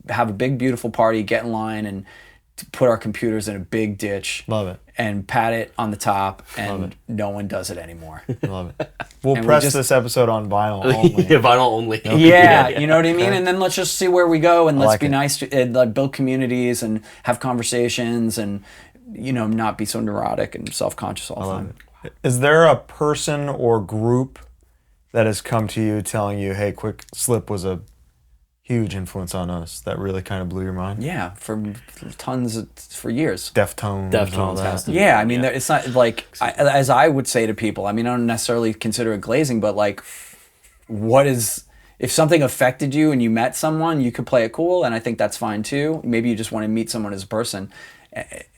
have a big beautiful party, get in line, and put our computers in a big ditch. Love it. And pat it on the top, and no one does it anymore. Love it. We'll press this episode on vinyl only. Vinyl only. Yeah, you know what I mean? And then let's just see where we go, and let's be nice to build communities and have conversations, and not be so neurotic and self-conscious all the time. Is there a person or group that has come to you telling you, hey, Quick Slip was a huge influence on us, that really kind of blew your mind? Yeah, for years. Deftones, all that. Yeah, I mean, it's not like, as I would say to people, I mean, I don't necessarily consider it glazing, but like, if something affected you and you met someone, you could play it cool, and I think that's fine too. Maybe you just want to meet someone as a person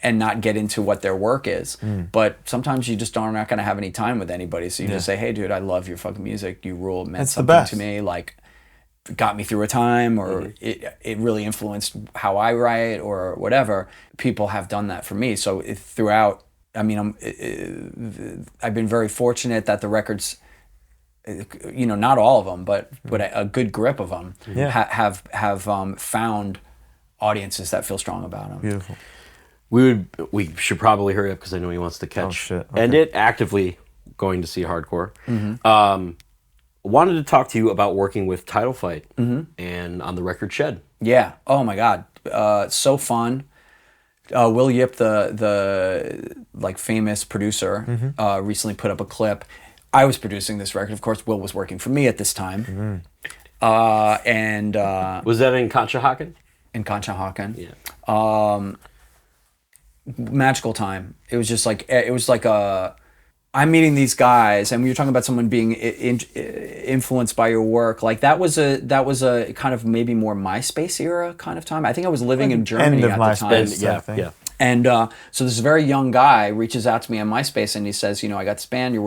and not get into what their work is. But sometimes you just are not going to have any time with anybody, so you just say, hey, dude, I love your fucking music. You rule. It meant something to me. Like, got me through a time, or it really influenced how I write or whatever. People have done that for me. So throughout I mean, I've been very fortunate that the records, not all of them, but a good grip of them have found audiences that feel strong about them. Beautiful. We should probably hurry up because I know he wants to catch and it actively going to see hardcore. Wanted to talk to you about working with Title Fight and on the record Shed. Yeah. Oh my God. So fun. Will Yip, the like famous producer, recently put up a clip. I was producing this record. Of course, Will was working for me at this time. And was that in Conshohocken? In Conshohocken. Yeah. Magical time. It was just like I'm meeting these guys, and we were talking about someone being influenced by your work. Like that was a kind of maybe more MySpace era kind of time. I think I was living in Germany at the time. Yeah. And so this very young guy reaches out to me on MySpace, and he says, I got this band. We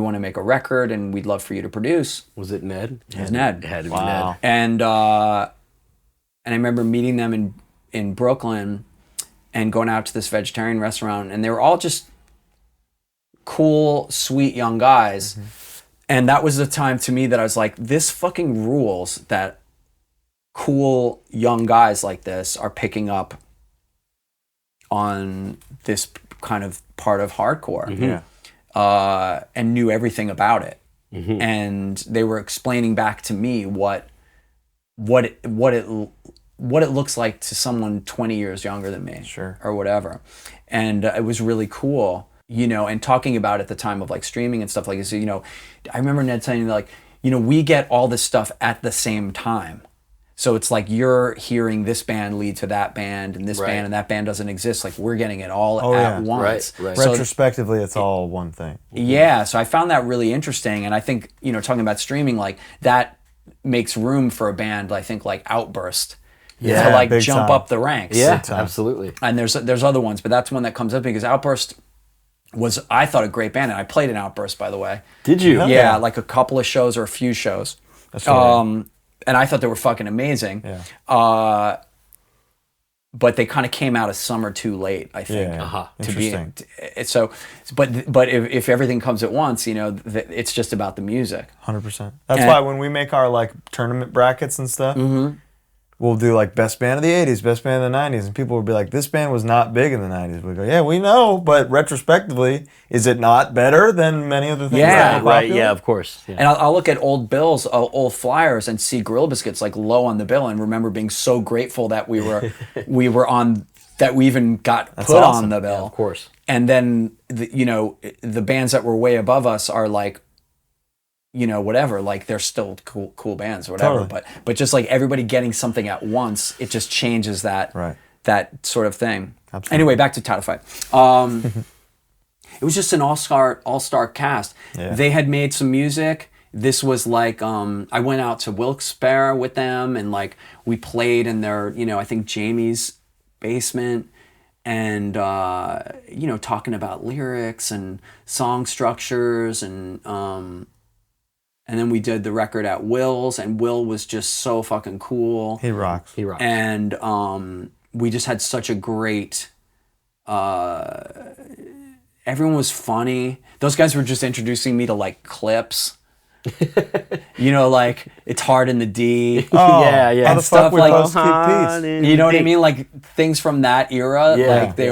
want to make a record, and we'd love for you to produce. Was it Ned? It was Ned. It had to be Ned. And I remember meeting them in Brooklyn, and going out to this vegetarian restaurant, and they were all just cool, sweet young guys. And that was the time to me that I was like, this fucking rules that cool young guys like this are picking up on this kind of part of hardcore. And knew everything about it. And they were explaining back to me what it looks like to someone 20 years younger than me, or whatever. And it was really cool, and talking about at the time of like streaming and stuff like this. I remember Ned saying like, we get all this stuff at the same time. So it's like you're hearing this band lead to that band and this band, and that band doesn't exist. Like we're getting it all at once. Right. So, retrospectively, it's all one thing. Yeah, so I found that really interesting, and I think talking about streaming, like that makes room for a band. I think like Outburst. To like jump up the ranks. Yeah, absolutely. And there's other ones, but that's one that comes up because Outburst was, I thought, a great band, and I played in Outburst, by the way. Did you? Yeah, like a couple of shows or a few shows. That's right. And I thought they were fucking amazing. Yeah. But they kind of came out a summer too late, I think. Yeah. Interesting. But if everything comes at once, it's just about the music. 100%. That's why when we make our like tournament brackets and stuff, we'll do like best band of the 80s, best band of the 90s, and people will be like, this band was not big in the 90s. We go, yeah, we know, but retrospectively, is it not better than many of the things that were popular? Yeah, of course. Yeah. And I'll look at old bills, old flyers, and see Gorilla Biscuits like low on the bill, and remember being so grateful that we were on, that we even got put on the bill. Yeah, of course. And then the bands that were way above us are like, whatever, like they're still cool bands or whatever. Totally. But just like everybody getting something at once, it just changes that that sort of thing. Absolutely. Anyway, back to Title Fight. It was just an all-star cast. Yeah. They had made some music. This was like I went out to Wilkes-Barre with them, and like we played in their I think Jamie's basement, and talking about lyrics and song structures, and then we did the record at Will's, and Will was just so fucking cool. He rocks. And we just had such a great... everyone was funny. Those guys were just introducing me to like clips. Like It's Hard in the D. Oh, yeah. And stuff like you know what I mean? Like things from that era. Yeah. Like they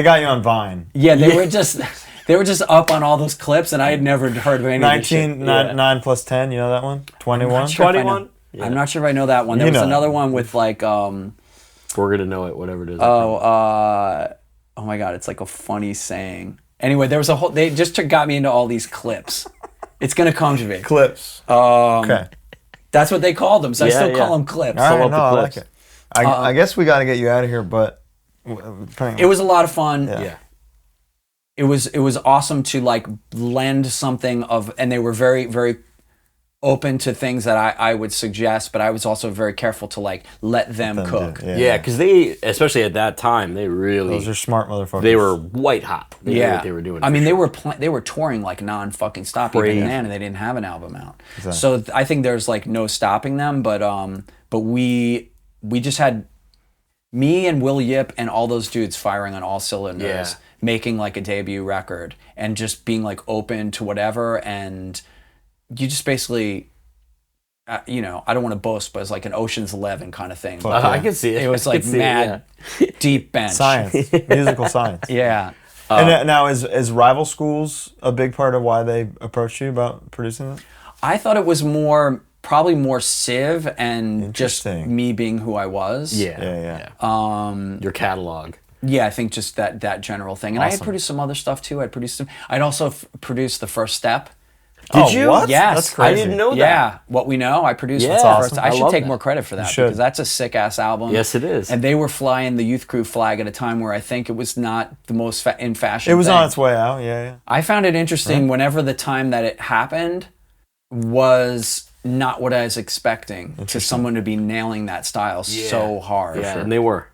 got you on Vine. Yeah, they were just... They were just up on all those clips, and I had never heard of any of this shit. 9 plus 10, you know that one? 21? 21? I'm not sure if I know that one. There was another one with like... We're going to know it, whatever it is. Oh my God, it's like a funny saying. Anyway, there was a whole... They just got me into all these clips. It's going to come to me. Clips. Okay. That's what they called them, so I still call them clips. All right, I like it. I guess we got to get you out of here, but... It was a lot of fun. Yeah. It was awesome to like lend something of, and they were very, very open to things that I would suggest, but I was also very careful to like let them cook. Yeah, because they, especially at that time, they really... Those are smart motherfuckers. They were white hot. They knew what they were doing. I mean, they were touring like non-fucking stop even then, and they didn't have an album out. Exactly. So I think there's like no stopping them, but we just had... Me and Will Yip and all those dudes firing on all cylinders. making like a debut record and just being like open to whatever, and you just basically, you know, I don't want to boast, but it's like an Ocean's 11 kind of thing. I can see it. It was like mad deep bench. Science, musical science. Yeah. And now is rival schools a big part of why they approached you about producing it? I thought it was probably more Civ and just me being who I was. Yeah. Your catalog. Yeah, I think just that general thing. And I had produced some other stuff too. I'd also produced The First Step. Did you? What? Yes. That's crazy. I didn't know that. Yeah, What We Know. I produced That's the first. awesome. I should take that. more credit for that because that's a sick ass album. Yes, it is. And they were flying the Youth Crew flag at a time where I think it was not the most in fashion. It was thing. on its way out. Yeah. I found it interesting whenever the time that it happened was not what I was expecting to someone to be nailing that style so hard. Yeah, and they were.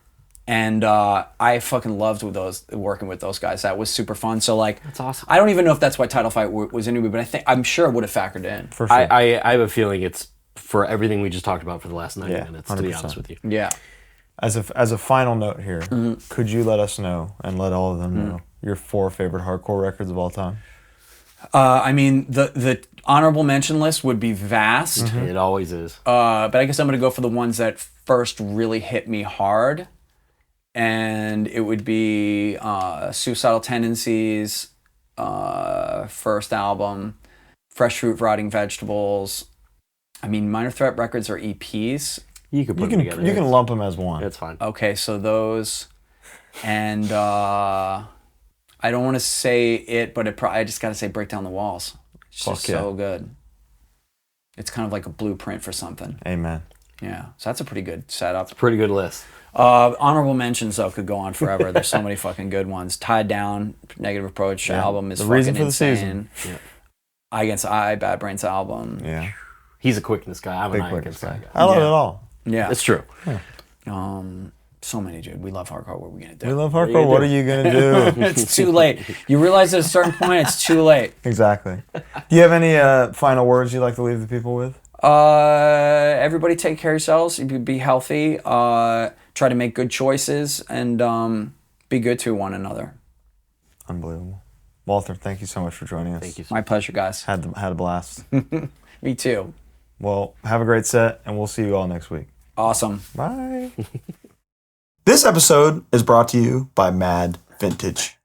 And I fucking loved working with those guys. That was super fun. So like, that's awesome. I don't even know if that's why Title Fight was into me, but I'm sure it would have factored in. For sure. I have a feeling it's for everything we just talked about for the last 90 minutes. 100%. To be honest with you. Yeah. As a final note here, could you let us know and let all of them know your 4 favorite hardcore records of all time? I mean, the honorable mention list would be vast. It always is. But I guess I'm going to go for the ones that first really hit me hard. And it would be Suicidal Tendencies, first album, Fresh Fruit, Rotting Vegetables. I mean, Minor Threat records are EPs. You can put them together. You can lump them as one. That's fine. Okay, so those, and I don't want to say it, but I just got to say Break Down the Walls. It's just so good. It's kind of like a blueprint for something. Amen. Yeah, so that's a pretty good setup. It's a pretty good list. Honorable mentions though could go on forever. There's so many fucking good ones. Tied Down, Negative Approach album is the fucking reason for insane. the season. Yeah. Eye Against Eye, Bad Brains album. Yeah. He's a quickness guy. I'm Big an Eye Against Eye guy. I love it all. Yeah, it's true. Yeah. So many, dude. We love hardcore. What are we gonna do? We love hardcore. What are you gonna do? It's too late. You realize at a certain point it's too late. Exactly. Do you have any final words you'd like to leave the people with? Everybody take care of yourselves. Be healthy. Try to make good choices and be good to one another. Unbelievable. Walter, thank you so much for joining us. Thank you. My pleasure, guys. Had a blast. Me too. Well, have a great set, and we'll see you all next week. Awesome. Bye. This episode is brought to you by Mad Vintage.